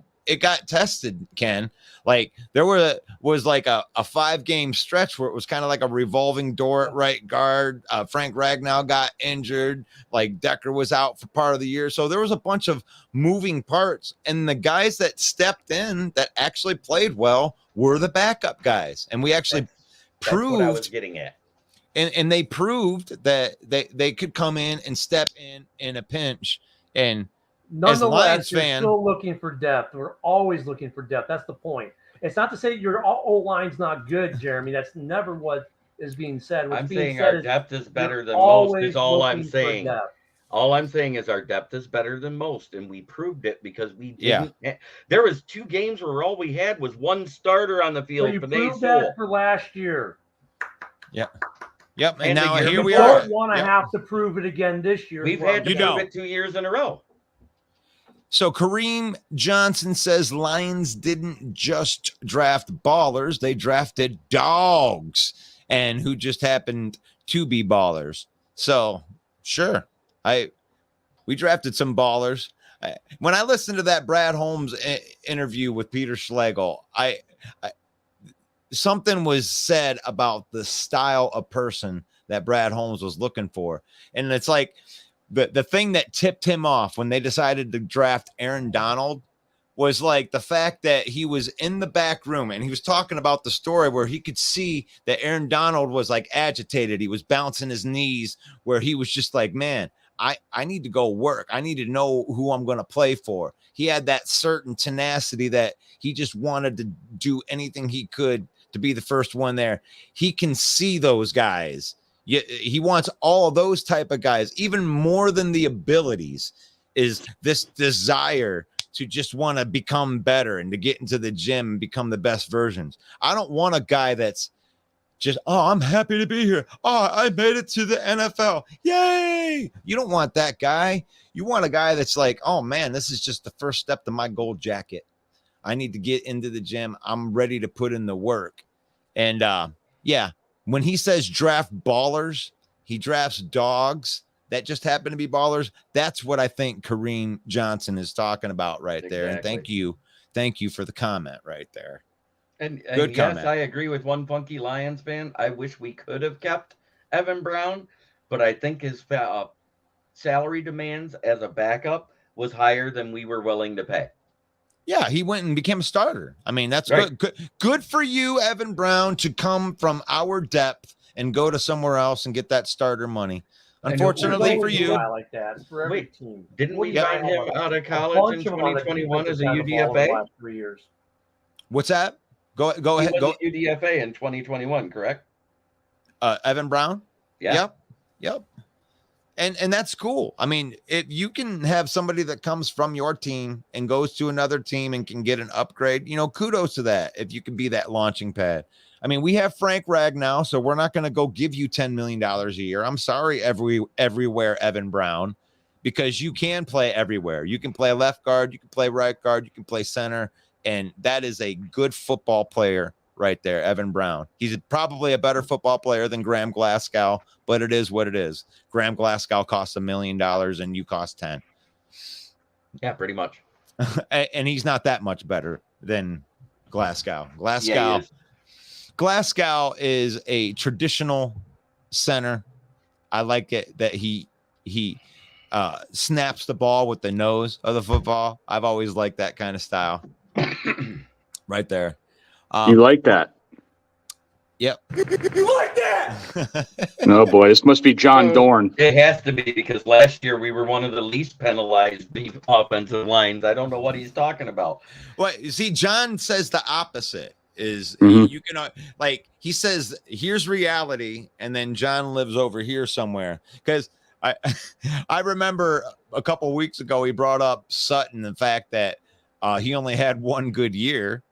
tested, Ken. Like there was like a 5-game stretch where it was kind of like a revolving door at right guard. Frank Ragnow got injured. Like Decker was out for part of the year. So there was a bunch of moving parts. And the guys that stepped in that actually played well were the backup guys. And we actually That's what I was proved, getting at. and they proved that they could come in and step in a pinch. And Nonetheless, you're fan- still looking for depth. We're always looking for depth. That's the point. It's not to say your O-line's not good, Jeremy. That's never what is being said. What's I'm being saying said our is depth is better you're than most. always Is all I'm looking for saying. depth. All I'm saying is our depth is better than most, and we proved it because we Yeah. didn't. There was 2 games where all we had was one starter on the So field. you Panay proved that Sewell. for last year. Yep. And And the now year here we You before. are. don't want to Yep. have to prove it again this year. We've Well, had to You prove don't. it 2 years in a row. So Kareem Johnson says Lions didn't just draft ballers, they drafted dogs, and who just happened to be ballers. So sure, we drafted some ballers. When I listened to that Brad Holmes interview with Peter Schlegel, I something was said about the style of person that Brad Holmes was looking for, and it's like the thing that tipped him off when they decided to draft Aaron Donald was like the fact that he was in the back room and he was talking about the story where he could see that Aaron Donald was like agitated. He was bouncing his knees where he was just like, man, I need to go work. I need to know who I'm going to play for. He had that certain tenacity that he just wanted to do anything he could to be the first one there. He can see those guys. He wants all those type of guys, even more than the abilities, is this desire to just want to become better and to get into the gym and become the best versions. I don't want a guy that's just, oh, I'm happy to be here. Oh, I made it to the NFL. Yay. You don't want that guy. You want a guy that's like, oh man, this is just the first step to my gold jacket. I need to get into the gym. I'm ready to put in the work. And yeah, when he says draft ballers, he drafts dogs that just happen to be ballers. That's what I think Kareem Johnson is talking about right there. And thank you for the comment right there. And Good yes, comment. I agree with one funky Lions fan. I wish we could have kept Evan Brown, but I think his salary demands as a backup was higher than we were willing to pay. Yeah, he went and became a starter. I mean, that's Right. good for you, Evan Brown, to come from our depth and go to somewhere else and get that starter money. Unfortunately There's for always a you, guy like that. It's for every Wait, team. Didn't we Wouldn't find you him have out of a college bunch in of them on the 2021 defensive as a side of the ball in the UDFA? last 3 years. what's that? Go ahead. He Go, was a UDFA in 2021, correct? Evan Brown. Yeah. Yep. And that's cool. I mean, if you can have somebody that comes from your team and goes to another team and can get an upgrade, kudos to that. If you can be that launching pad. I mean, we have Frank Ragnow, so we're not going to go give you $10 million a year. I'm sorry, everywhere, Evan Brown, because you can play everywhere. You can play left guard, you can play right guard, you can play center, and that is a good football player right there, Evan Brown. He's probably a better football player than Graham Glasgow, but it is what it is. Graham Glasgow costs $1 million and you cost 10. Yeah, pretty much. And he's not that much better than Glasgow. Yeah, he is. Glasgow is a traditional center. I like it that he snaps the ball with the nose of the football. I've always liked that kind of style. Right there. You like that? Yep. You like that? No, boy, this must be John Dorn. It has to be because last year we were one of the least penalized offensive lines. I don't know what he's talking about. Well, you see, John says the opposite is Mhm. you can he says, here's reality. And then John lives over here somewhere. Because I remember a couple of weeks ago, he brought up Sutton, the fact that he only had one good year.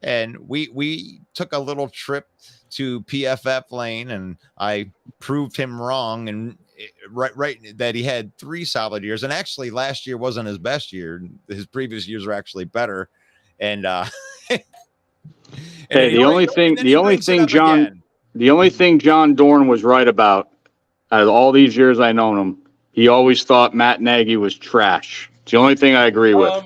And we took a little trip to PFF Lane and I proved him wrong and right that he had 3 solid years. And actually last year wasn't his best year. His previous years were actually better. And Hey, the only thing John Dorn was right about out of all these years I known him, he always thought Matt Nagy was trash. It's the only thing I agree with.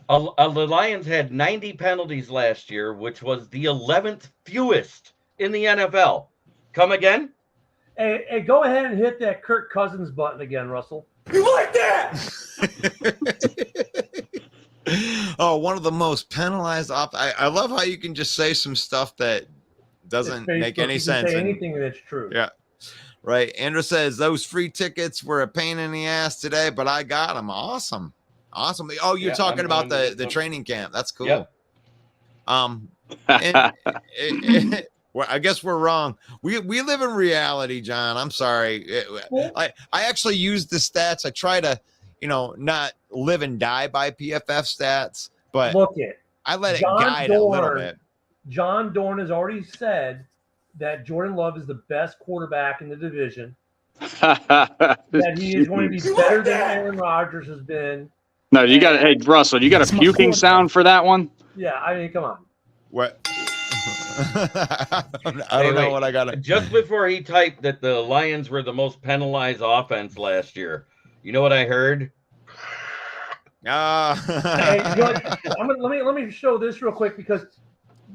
The Lions had 90 penalties last year, which was the 11th fewest in the NFL. Come again? Hey, go ahead and hit that Kirk Cousins button again, Russell. You like that? Oh, one of the most penalized I love how you can just say some stuff that doesn't make any sense. Say anything that's true. Yeah. Right. Andrew says those free tickets were a pain in the ass today, but I got them. Awesome. Awesome. Oh, you're Yeah, talking I'm about going to the this one. training camp. That's cool. Yep. Well, I guess we're wrong. We live in reality, John. I'm sorry. I actually use the stats. I try to, not live and die by PFF stats, but Look it. I let it John guide a little Dorn. bit. John Dorn has already said that Jordan Love is the best quarterback in the division. That he is going to be You better like than that? Aaron Rodgers has been. No, you got hey Russell, you got a puking sound for that one? Yeah, I mean, come on. What? I don't know wait. what I got to. Just before he typed that the Lions were the most penalized offense last year, you know what I heard? Hey, you know what? Let me show this real quick because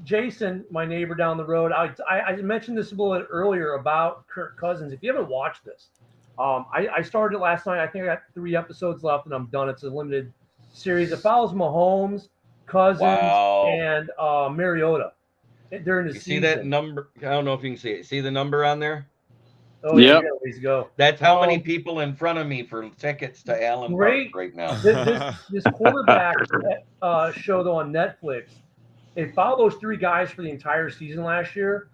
Jason, my neighbor down the road, I mentioned this a little bit earlier about Kirk Cousins. If you haven't watched this, I started it last night. I think I got 3 episodes left, and I'm done. It's a limited series. It follows Mahomes, Cousins, Wow. and Mariota during the You season. see that number? I don't know if you can see it. See the number on there? Oh yeah, Yep. yeah, ways to go. That's how many people in front of me for tickets to Allen Great. Park right now. This quarterback show though on Netflix, it followed those 3 guys for the entire season last year.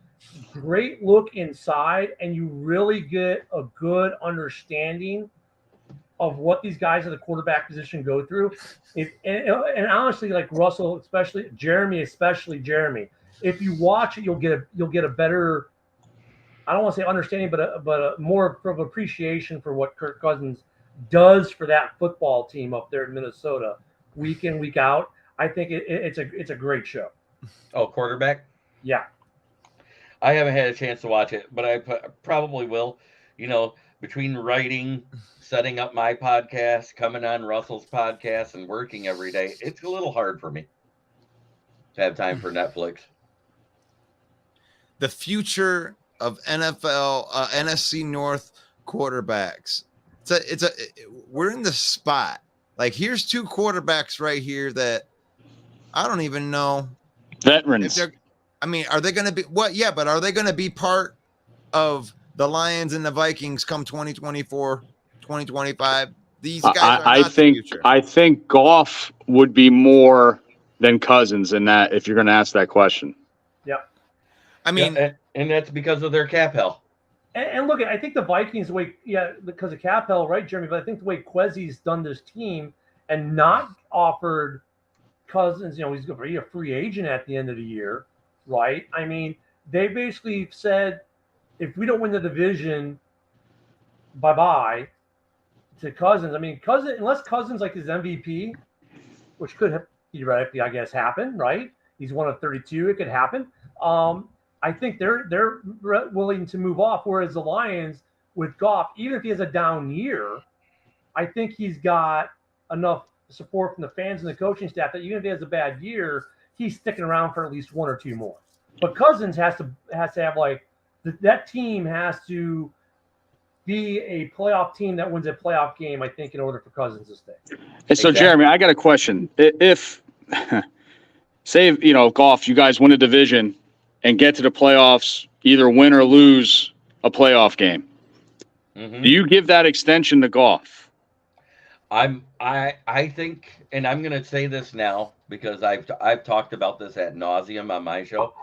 Great look inside, and you really get a good understanding of what these guys at the quarterback position go through. And honestly, like Russell, especially Jeremy, if you watch it, you'll get a better, I don't want to say understanding, but a more of appreciation for what Kirk Cousins does for that football team up there in Minnesota, week in, week out. I think it's a great show. Oh, quarterback? Yeah. I haven't had a chance to watch it, but I probably will. Between writing, setting up my podcast, coming on Russell's podcast, and working every day, it's a little hard for me to have time for Netflix. The future of NFL NFC North quarterbacks. We're in the spot. Like, here's 2 quarterbacks right here that I don't even know if Veterans. they're. I mean, are they going to be what? Yeah, but are they going to be part of the Lions and the Vikings come 2024, 2025? These guys are I not think the future. I think Goff would be more than Cousins in that if you're going to ask that question. Yep. I mean, and that's because of their cap hell. And look, I think the Vikings, the way, because of cap hell, right, Jeremy? But I think the way Quezzy's done this team and not offered Cousins, he's going to be a free agent at the end of the year, right? I mean, they basically said, if we don't win the division, bye-bye to Cousins. I mean, unless Cousins like his MVP, which could theoretically, I guess, happen, right? He's one of 32. It could happen. I think they're willing to move off. Whereas the Lions with Goff, even if he has a down year, I think he's got enough support from the fans and the coaching staff that even if he has a bad year, he's sticking around for at least 1 or 2 more. But Cousins has to have like that team has to be a playoff team that wins a playoff game, I think, in order for Cousins to stay. And so, Exactly. Jeremy, I got a question. If, say, Goff, you guys win a division and get to the playoffs, either win or lose a playoff game, Mhm. do you give that extension to Goff? I think, and I'm going to say this now because I've talked about this ad nauseum on my show.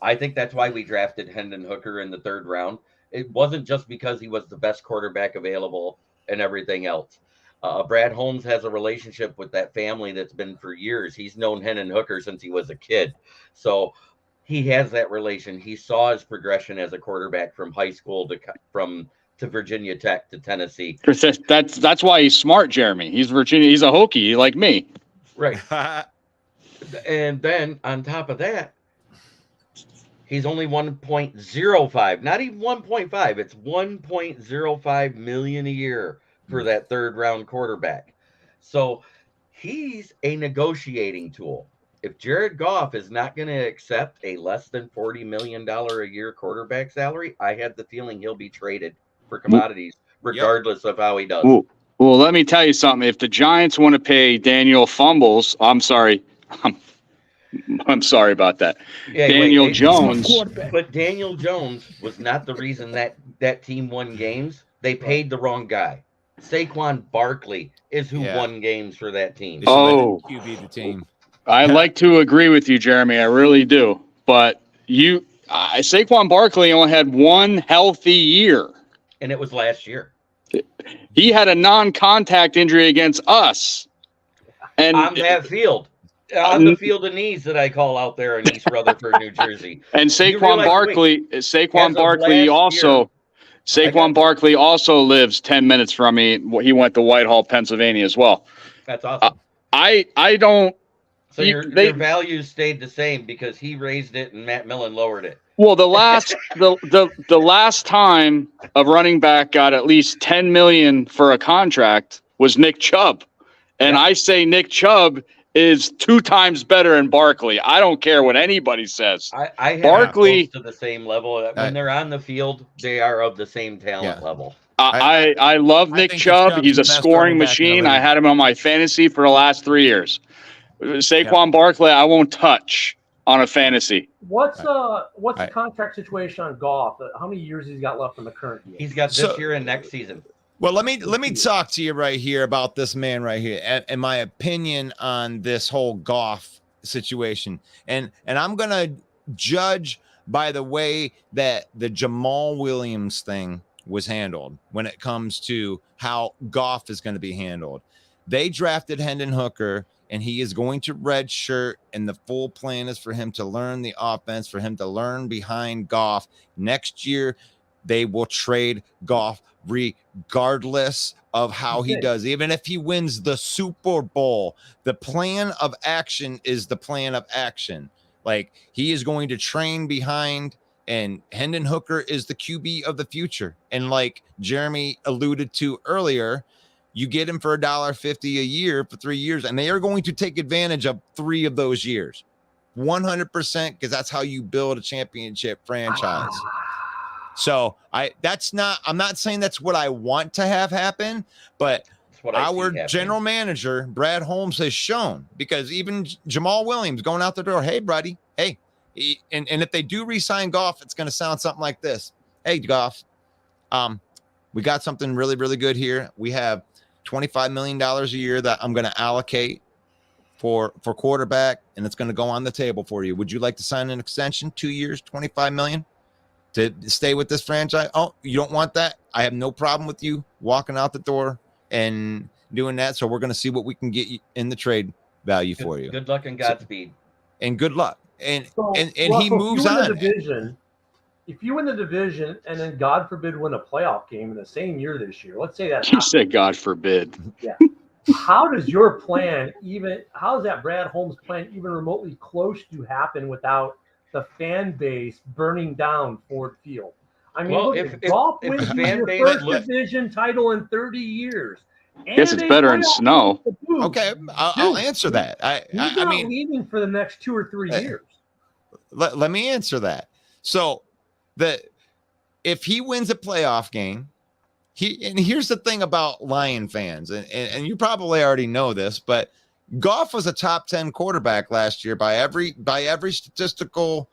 I think that's why we drafted Hendon Hooker in the 3rd round. It wasn't just because he was the best quarterback available and everything else. Brad Holmes has a relationship with that family that's been for years. He's known Hendon Hooker since he was a kid. So he has that relation. He saw his progression as a quarterback from high school to Virginia Tech to Tennessee. That's why he's smart, Jeremy. He's Virginia. He's a Hokie like me. Right. And then on top of that, he's only 1.05, not even 1.5. It's 1.05 million a year for that 3rd round quarterback. So he's a negotiating tool. If Jared Goff is not going to accept a less than $40 million a year quarterback salary, I have the feeling he'll be traded for commodities, regardless of how he does. Well, let me tell you something. If the Giants want to pay Daniel Fumbles, I'm sorry. I'm sorry about that. Yeah, Daniel Jones. But Daniel Jones was not the reason that team won games. They paid the wrong guy. Saquon Barkley is who Yeah. won games for that team. They should let Oh. the QB the team. I like to agree with you, Jeremy. I really do. But Saquon Barkley only had one healthy year. And it was last year. He had a non-contact injury against us. And On that field. On the field of knees that I call out there in East Rutherford, New Jersey. And You Saquon realize- Barkley, as of last Saquon Barkley also lives 10 minutes from me. He went to Whitehall, Pennsylvania as well. That's awesome. I don't. So your values stayed the same because he raised it and Matt Millen lowered it. Well, the last time a running back got at least 10 million for a contract was Nick Chubb, and Yeah. I say Nick Chubb is 2 times better than Barkley. I don't care what anybody says. I have Barkley- close to the same level. When they're on the field, they are of the same talent Yeah. level. I love I Nick think Chubb. Chubb's He's the a best scoring running back in the machine. league. I had him on my fantasy for the last 3 years. Saquon Barkley, I won't touch on a fantasy. What's the Right. contract situation on Goff? How many years he's got left on the current deal? He's got this So- year and next season. Well, let me talk to you right here about this man right here and my opinion on this whole Goff situation. And I'm gonna judge by the way that the Jamal Williams thing was handled when it comes to how Goff is going to be handled. They drafted Hendon Hooker, and he is going to redshirt, and the full plan is for him to learn the offense, for him to learn behind Goff. Next year, they will trade Goff regardless of how he Okay. does. Even if he wins the Super Bowl, the plan of action is the plan of action. Like, he is going to train behind, and Hendon Hooker is the QB of the future. And like Jeremy alluded to earlier, you get him for $1.50 a year for 3 years, and they are going to take advantage of 3 of those years. 100%, because that's how you build a championship franchise. So I'm not saying that's what I want to have happen, but That's what I see our happening. general manager, Brad Holmes, has shown, because even Jamal Williams going out the door, hey, buddy, hey. And if they do re-sign Goff, it's going to sound something like this. Hey, Goff, we got something really, really good here. We have $25 million a year that I'm going to allocate for quarterback, and it's going to go on the table for you. Would you like to sign an extension, 2 years, $25 million to stay with this franchise? Oh, you don't want that? I have no problem with you walking out the door and doing that. So we're going to see what we can get you in the trade value for you. Good luck and Godspeed. And good luck. And So, and he Russell, moves if you win on. the division, if you win the division and then God forbid win a playoff game in the same year this year, let's say that You said God forbid. how does your plan how is that Brad Holmes plan even remotely close to happen without the fan base burning down Ford Field? I mean, Well, look, if Golf the wins fan your base first looks- division title in 30 years. Guess it's better in snow. Okay, I'll answer that. He's I not mean, leaving for the next 2 or 3 years. let me answer that. So if he wins a playoff game, and here's the thing about Lion fans, and you probably already know this, but Goff was a top 10 quarterback last year by every statistical,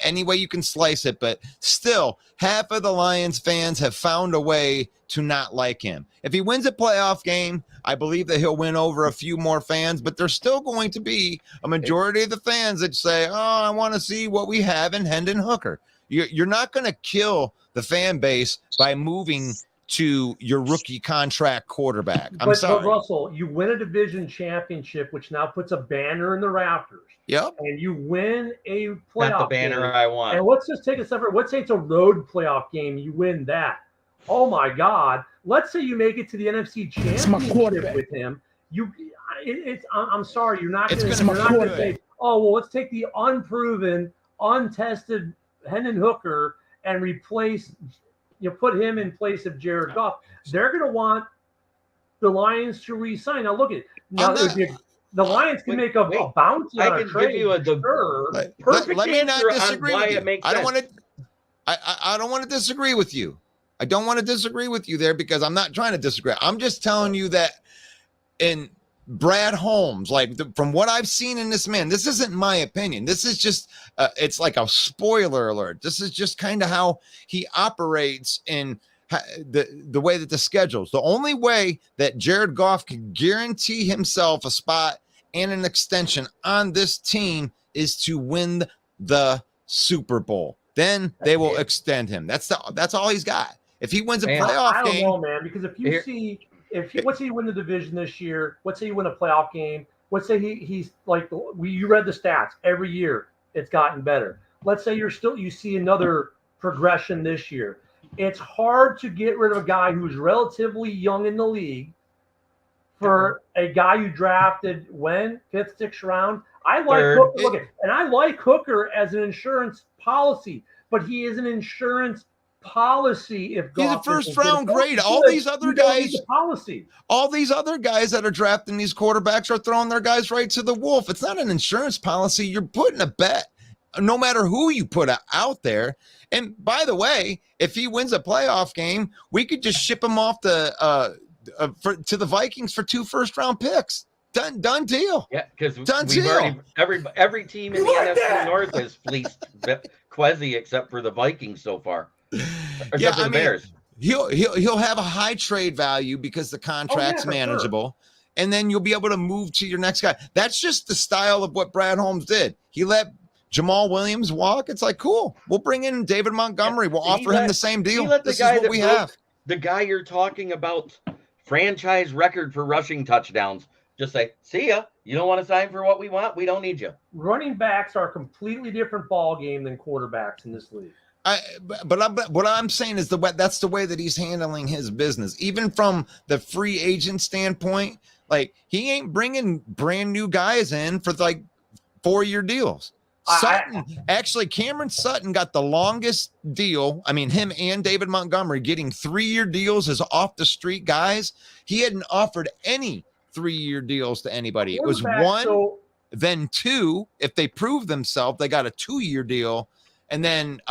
any way you can slice it, but still half of the Lions fans have found a way to not like him. If he wins a playoff game, I believe that he'll win over a few more fans, but there's still going to be a majority of the fans that say, oh, I want to see what we have in Hendon Hooker. You're not going to kill the fan base by moving to your rookie contract quarterback. I'm sorry. But Russell, you win a division championship, which now puts a banner in the rafters, Yep. and you win a playoff Not the banner game. I want. And let's just take a separate. Let's say it's a road playoff game. You win that. Oh my God! Let's say you make it to the NFC Championship with him. I'm sorry, you're not It's going gonna be to say, oh well, let's take the unproven, untested Hendon Hooker and put him in place of Jared Goff. They're going to want the Lions to re-sign. Now look at now. The Lions can make a bounty on I a can trade. give you sure. Let me not answer on disagree why with you. it makes I don't sense. want to. I don't want to disagree with you. I don't want to disagree with you there because I'm not trying to disagree. I'm just telling you that in Brad Holmes, from what I've seen in this man, this isn't my opinion. This is just, it's like a spoiler alert. This is just kind of how he operates. And the way that the schedules. The only way that Jared Goff can guarantee himself a spot and an extension on this team is to win the Super Bowl. Then they will extend him. That's all he's got. If he wins a Man, playoff I don't game, know, man, because if you Here- see, let's say you win the division this year, let's say you win a playoff game, let's say he's like, you read the stats every year, it's gotten better. Let's say you see another progression this year. It's hard to get rid of a guy who's relatively young in the league for a guy you drafted when 5th, 6th round. I like Third. Hooker, and I like Hooker as an insurance policy, but he is an insurance policy. If he's a Goff isn't first-round good. grade. All Good. these other You don't need guys, the policy. all these other guys that are drafting these quarterbacks are throwing their guys right to the wolf. It's not an insurance policy. You're putting a bet, no matter who you put out there. And by the way, if he wins a playoff game, we could just ship him off to the Vikings for 2 first-round picks. Done deal. Yeah, because Done we've deal. already every team in the You like NFC that? North has fleeced Quezzy except for the Vikings so far. Except Yeah, for the I mean, Bears. He'll have a high trade value because the contract's for sure. manageable, and then you'll be able to move to your next guy. That's just the style of what Brad Holmes did. He let Jamal Williams walk. It's like, cool. We'll bring in David Montgomery. We'll He offer him let- the same deal. He let the This guy is what that we broke have. the guy you're talking about, franchise record for rushing touchdowns, just say, see ya. You don't want to sign for what we want? We don't need you. Running backs are a completely different ball game than quarterbacks in this league. What I'm saying is that's the way that he's handling his business. Even from the free agent standpoint, like he ain't bringing brand new guys in for like 4-year deals. Cameron Sutton got the longest deal. I mean, him and David Montgomery getting 3-year deals as off the street guys. He hadn't offered any 3-year deals to anybody. It was Quarterbacks, one, so then 2. If they prove themselves, they got a 2-year deal, and then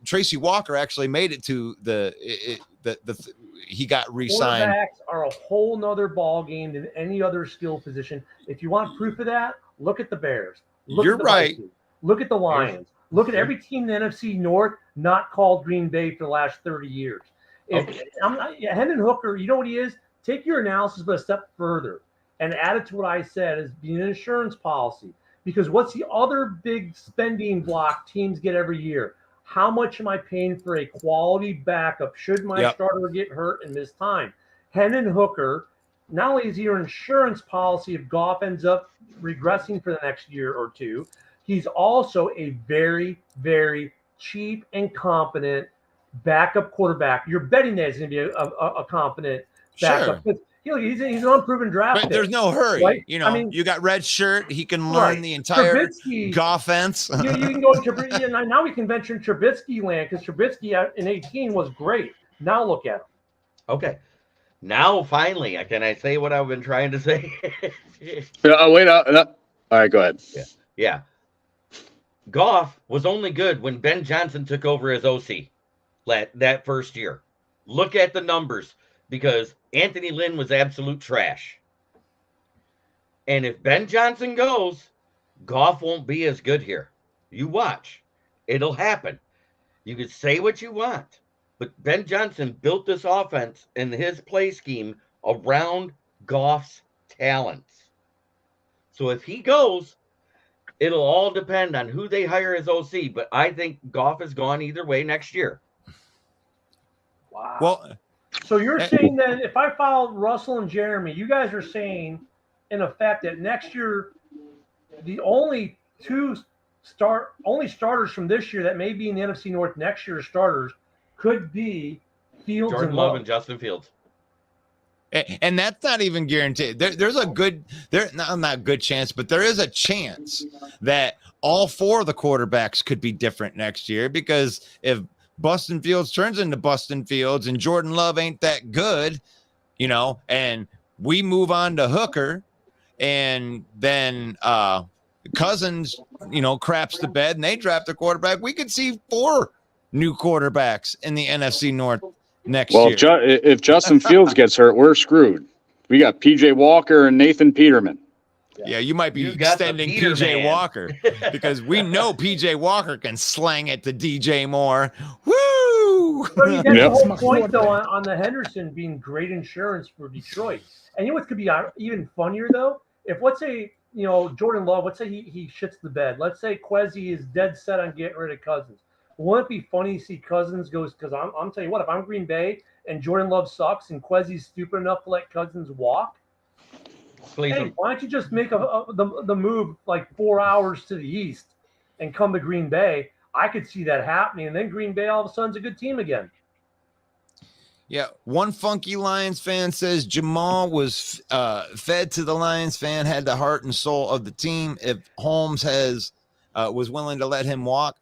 Tracy Walker actually made it to he got re-signed. quarterbacks are a whole nother ball game than any other skill position. If you want proof of that, look at the Bears. Look You're at the right. Vikings. Look at the Lions. Look at every team in the NFC North not called Green Bay for the last 30 years. Hendon Hooker, you know what he is? Take your analysis but a step further and add it to what I said as being an insurance policy. Because what's the other big spending block teams get every year? How much am I paying for a quality backup should my starter get hurt and miss time? Hendon Hooker, not only is he your insurance policy if Goff ends up regressing for the next year or two, he's also a very, very cheap and competent backup quarterback. You're betting that he's going to be a competent backup. Sure. He's an unproven draft But pick. there's no hurry. Right? You know, I mean- you got red shirt. He can learn Right. the entire Trubisky, offense. you can go to Trubisky. Now we can venture in Trubisky land because Trubisky in 18 was great. Now look at him. Okay. Now, finally, can I say what I've been trying to say? Wait. All right, go ahead. Yeah. Goff was only good when Ben Johnson took over as OC that first year. Look at the numbers because Anthony Lynn was absolute trash. And if Ben Johnson goes, Goff won't be as good here. You watch. It'll happen. You can say what you want, but Ben Johnson built this offense and his play scheme around Goff's talents. So if he goes, it'll all depend on who they hire as OC, but I think Goff is gone either way next year. Wow. Well, So you're saying that if I follow Russell and Jeremy, you guys are saying, in effect, that next year the only starters from this year that may be in the NFC North next year starters could be Fields Jordan and Love Love. and Justin Fields. and that's not even guaranteed. There's a good, not good chance, but there is a chance that all 4 of the quarterbacks could be different next year because if Bustin Fields turns into Bustin Fields and Jordan Love ain't that good, you know, and we move on to Hooker and then Cousins, you know, craps the bed and they draft a quarterback, we could see 4 new quarterbacks in the NFC North next year. If Justin Fields gets hurt, we're screwed. We got PJ Walker and Nathan Peterman. Yeah, you might be You got the extending Peter PJ man. Walker because we know PJ Walker can slang it to DJ Moore. Woo! Woo! But I mean, that's Yep. the whole point, though, on the Henderson being great insurance for Detroit. And you know what could be even funnier, though? If, let's say, Jordan Love, let's say he shits the bed. Let's say Quezzy is dead set on getting rid of Cousins. Wouldn't it be funny to see Cousins goes, because I'm telling you what, if I'm Green Bay and Jordan Love sucks and Quezzy's stupid enough to let Cousins walk, Please. hey, why don't you just make the move like 4 hours to the east and come to Green Bay? I could see that happening, and then Green Bay all of a sudden's a good team again. Yeah, one funky Lions fan says Jamal was fed to the Lions fan, had the heart and soul of the team. If Holmes was willing to let him walk,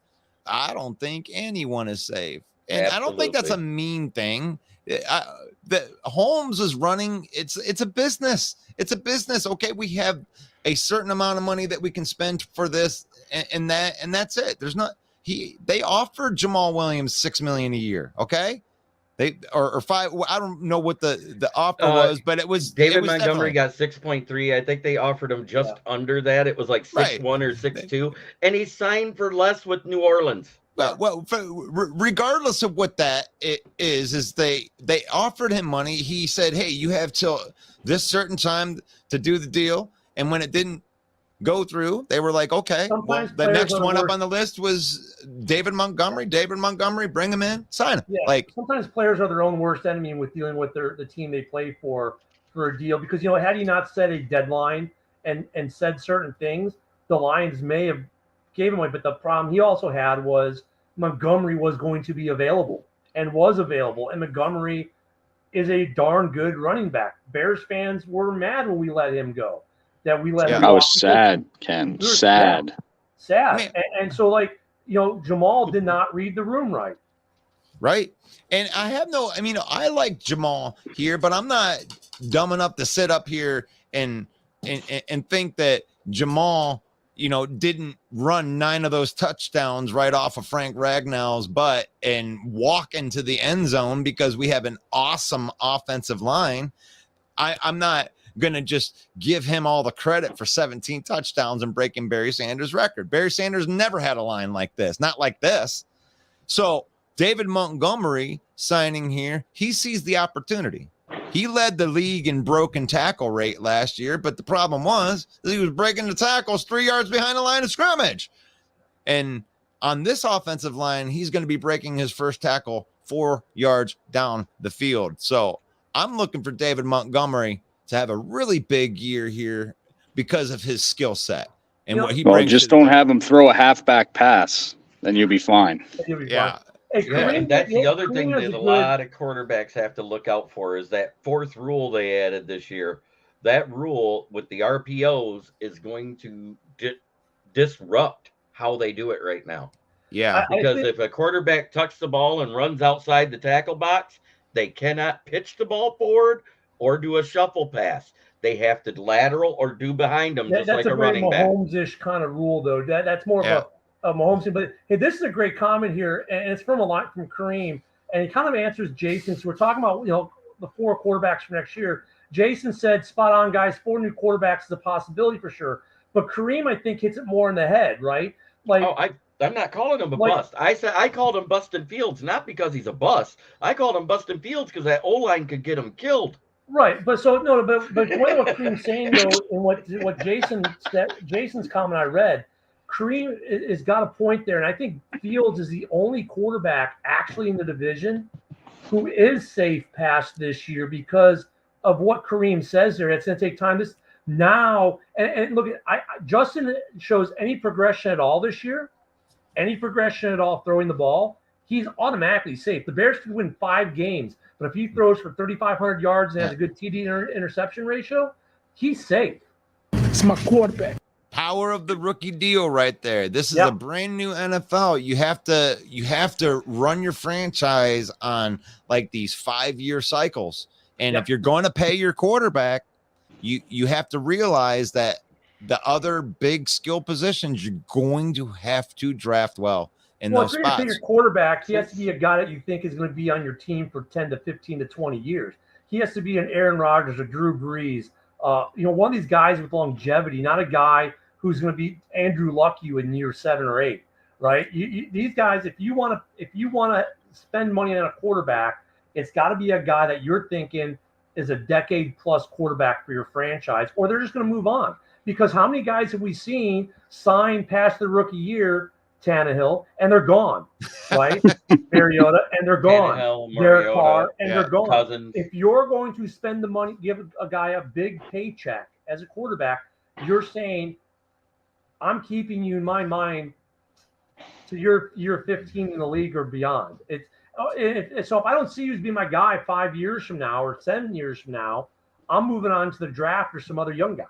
I don't think anyone is safe. And I don't think that's a mean thing. The Holmes is running. It's a business. It's a business. Okay, we have a certain amount of money that we can spend for this and that's it. There's not. They offered Jamal Williams $6 million a year. Okay, they or $5. I don't know what the offer was, but it was David Montgomery got 6.3. I think they offered him just under that. It was like 6.1 or 6.2, and he signed for less with New Orleans. Well, regardless of what that is they offered him money. He said, "Hey, you have till this certain time to do the deal," and when it didn't go through, they were like, okay, well, the next one up on the list was David Montgomery. David Montgomery, bring him in, sign him. Yeah, like sometimes players are their own worst enemy with dealing with the team they play for a deal, because had he not set a deadline and said certain things, the Lions may have gave him away. But the problem he also had was Montgomery was going to be available and was available, and Montgomery is a darn good running back. Bears fans were mad when we let him go. That we let him. I was sad, Ken. Sad. And so, Jamal did not read the room right. Right. And I like Jamal here, but I'm not dumb enough to sit up here and think that Jamal, didn't run 9 of those touchdowns right off of Frank Ragnall's butt and walk into the end zone because we have an awesome offensive line. I'm not going to just give him all the credit for 17 touchdowns and breaking Barry Sanders' record. Barry Sanders never had a line like this, not like this. So David Montgomery signing here, he sees the opportunity. He led the league in broken tackle rate last year, but the problem was that he was breaking the tackles 3 yards behind the line of scrimmage. And on this offensive line, he's going to be breaking his first tackle 4 yards down the field. So I'm looking for David Montgomery to have a really big year here because of his skill set and what he brings. Just don't have him throw a halfback pass, then you'll be fine. Yeah. And that's the other thing that a lot of quarterbacks have to look out for is that fourth rule they added this year. That rule with the RPOs is going to disrupt how they do it right now. Yeah. Because if a quarterback tucks the ball and runs outside the tackle box, they cannot pitch the ball forward or do a shuffle pass. They have to lateral or do behind them, just like a running back. That's a very Mahomes-ish kind of rule, though. That's more of a Mahomes thing. But hey, this is a great comment here, and it's from Kareem, and it kind of answers Jason. So we're talking about the 4 quarterbacks for next year. Jason said, "Spot on, guys. 4 new quarterbacks is a possibility for sure." But Kareem, I think, hits it more in the head, right? I'm not calling him a bust. I called him Bustin' Fields, not because he's a bust. I called him Bustin' Fields because that O-line could get him killed. Right, but what Kareem's saying though, and what Jason said, Jason's comment I read, Kareem has got a point there, and I think Fields is the only quarterback actually in the division who is safe past this year because of what Kareem says there. It's going to take time. This now, and look, Justin shows any progression at all this year, any progression at all throwing the ball, he's automatically safe. The Bears could win 5 games. But if he throws for 3,500 yards and has a good TD interception ratio, he's safe. It's my quarterback. Power of the rookie deal right there. This is a brand new NFL. You have to run your franchise on like these 5-year cycles. And if you're going to pay your quarterback, you have to realize that the other big skill positions you're going to have to draft well. Those spots. Your quarterback, he has to be a guy that you think is going to be on your team for 10 to 15 to 20 years. He has to be an Aaron Rodgers or Drew Brees. One of these guys with longevity, not a guy who's going to be Andrew Luck you in year 7 or 8, right? These guys, if you want to spend money on a quarterback, it's got to be a guy that you're thinking is a decade-plus quarterback for your franchise, or they're just going to move on. Because how many guys have we seen sign past their rookie year, Tannehill, and they're gone, right? Mariota, and they're gone. Tannehill, Derek Mariota, Carr, and they're gone. Cousins. If you're going to spend the money, give a guy a big paycheck as a quarterback, you're saying, I'm keeping you in my mind to you're 15 in the league or beyond. So if I don't see you as being my guy 5 years from now or 7 years from now, I'm moving on to the draft or some other young guy.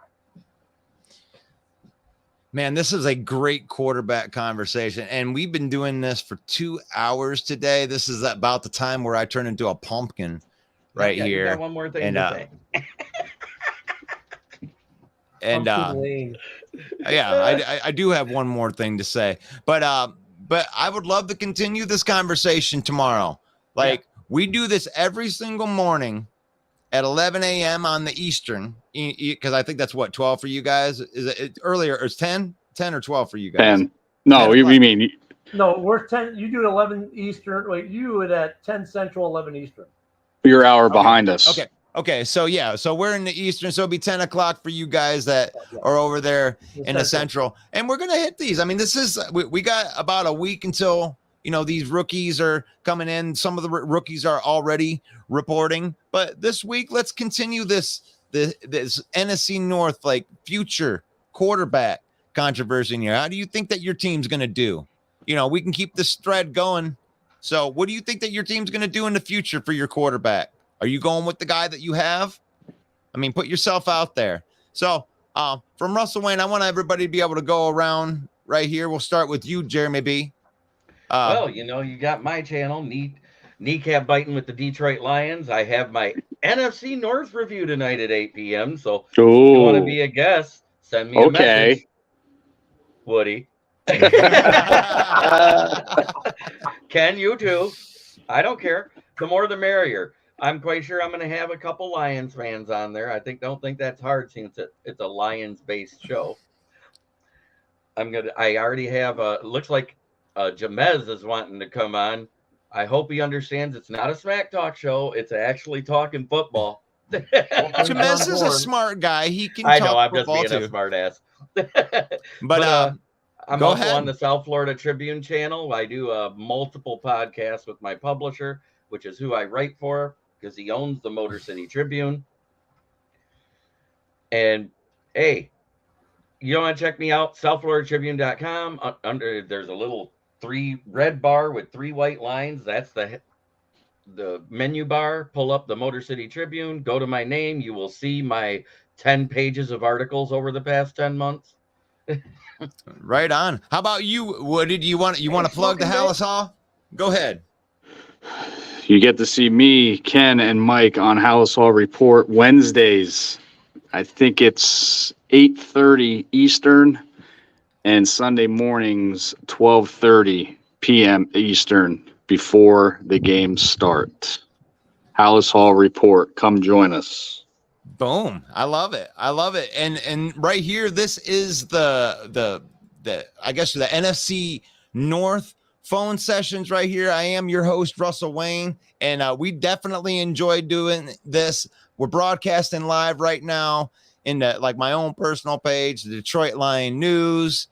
Man, this is a great quarterback conversation, and we've been doing this for 2 hours today. This is about the time where I turn into a pumpkin right Yeah, here. You got one more thing And, to say. And I do have one more thing to say, but I would love to continue this conversation tomorrow. Like we do this every single morning at 11 a.m. on the Eastern, because I think that's what 12 for you guys. Is it earlier? Or it's 10 or 12 for you guys? 10. No, 10 we o'clock. mean No, we're 10. You do it 11 Eastern. Wait, you do it at 10 Central, 11 Eastern. your hour behind us. Okay. So we're in the Eastern, so it'll be 10 o'clock for you guys that are over there in the Central, and we're gonna hit these. I mean, this is we got about a week until these rookies are coming in. Some of the rookies are already reporting, but this week let's continue this NFC North like future quarterback controversy in here. How do you think that your team's gonna do? We can keep this thread going. So, what do you think that your team's gonna do in the future for your quarterback? Are you going with the guy that you have? I mean, put yourself out there. So from Russell Wayne, I want everybody to be able to go around right here. We'll start with you, Jeremy B. Well, you got my channel, Kneecap Biting with the Detroit Lions. I have my NFC North review tonight at 8 p.m. So if you want to be a guest, send me a message. Woody. Ken, you too. I don't care. The more the merrier. I'm quite sure I'm going to have a couple Lions fans on there. I don't think that's hard since it's a Lions-based show. I already have looks like Jamez is wanting to come on. I hope he understands it's not a smack talk show. It's actually talking football. Jamez is a smart guy. He can I talk know, I'm just football being too. a smart ass. But I'm go also ahead. on the South Florida Tribune channel. I do multiple podcasts with my publisher, which is who I write for, because he owns the Motor City Tribune. And hey, you want to check me out? SouthFloridaTribune.com. There's a little red bar with 3 white lines. That's the menu bar. Pull up the Motor City Tribune. Go to my name. You will see my 10 pages of articles over the past 10 months. Right on. How about you, Woody? Do you want to plug the Hallis Hall? Go ahead. You get to see me, Ken, and Mike on Hallis Hall Report Wednesdays. I think it's 8:30 Eastern, and Sunday mornings 12:30 p.m. Eastern before the games start. Hallis Hall Report. Come join us. Boom. I love it. And right here, this is the I guess the NFC North phone sessions right here. I am your host, Russell Wayne, and we definitely enjoy doing this. We're broadcasting live right now in my own personal page, the Detroit Lion News.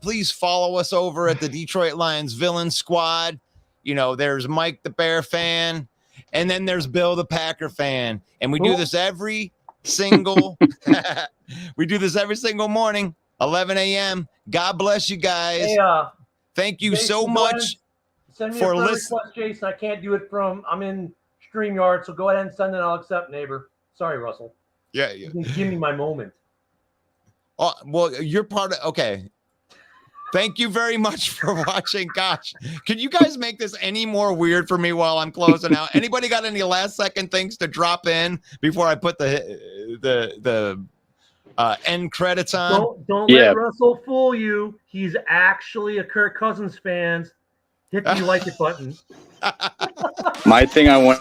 Please follow us over at the Detroit Lions Villain Squad. There's Mike the Bear fan, and then there's Bill the Packer fan, and we do this every single morning, 11 a.m. God bless you guys. Hey, thank you Jason, so much send me for a friend listening. request, Jason. I can't do it I'm in StreamYard, so go ahead and send it. I'll accept, neighbor. Sorry, Russell. Yeah. Give me my moment. Oh, well, you're part of. Okay. Thank you very much for watching. Gosh, can you guys make this any more weird for me while I'm closing out? Anybody got any last second things to drop in before I put the end credits on? Don't let Russell fool you. He's actually a Kirk Cousins fan. Hit the like it button. My thing I want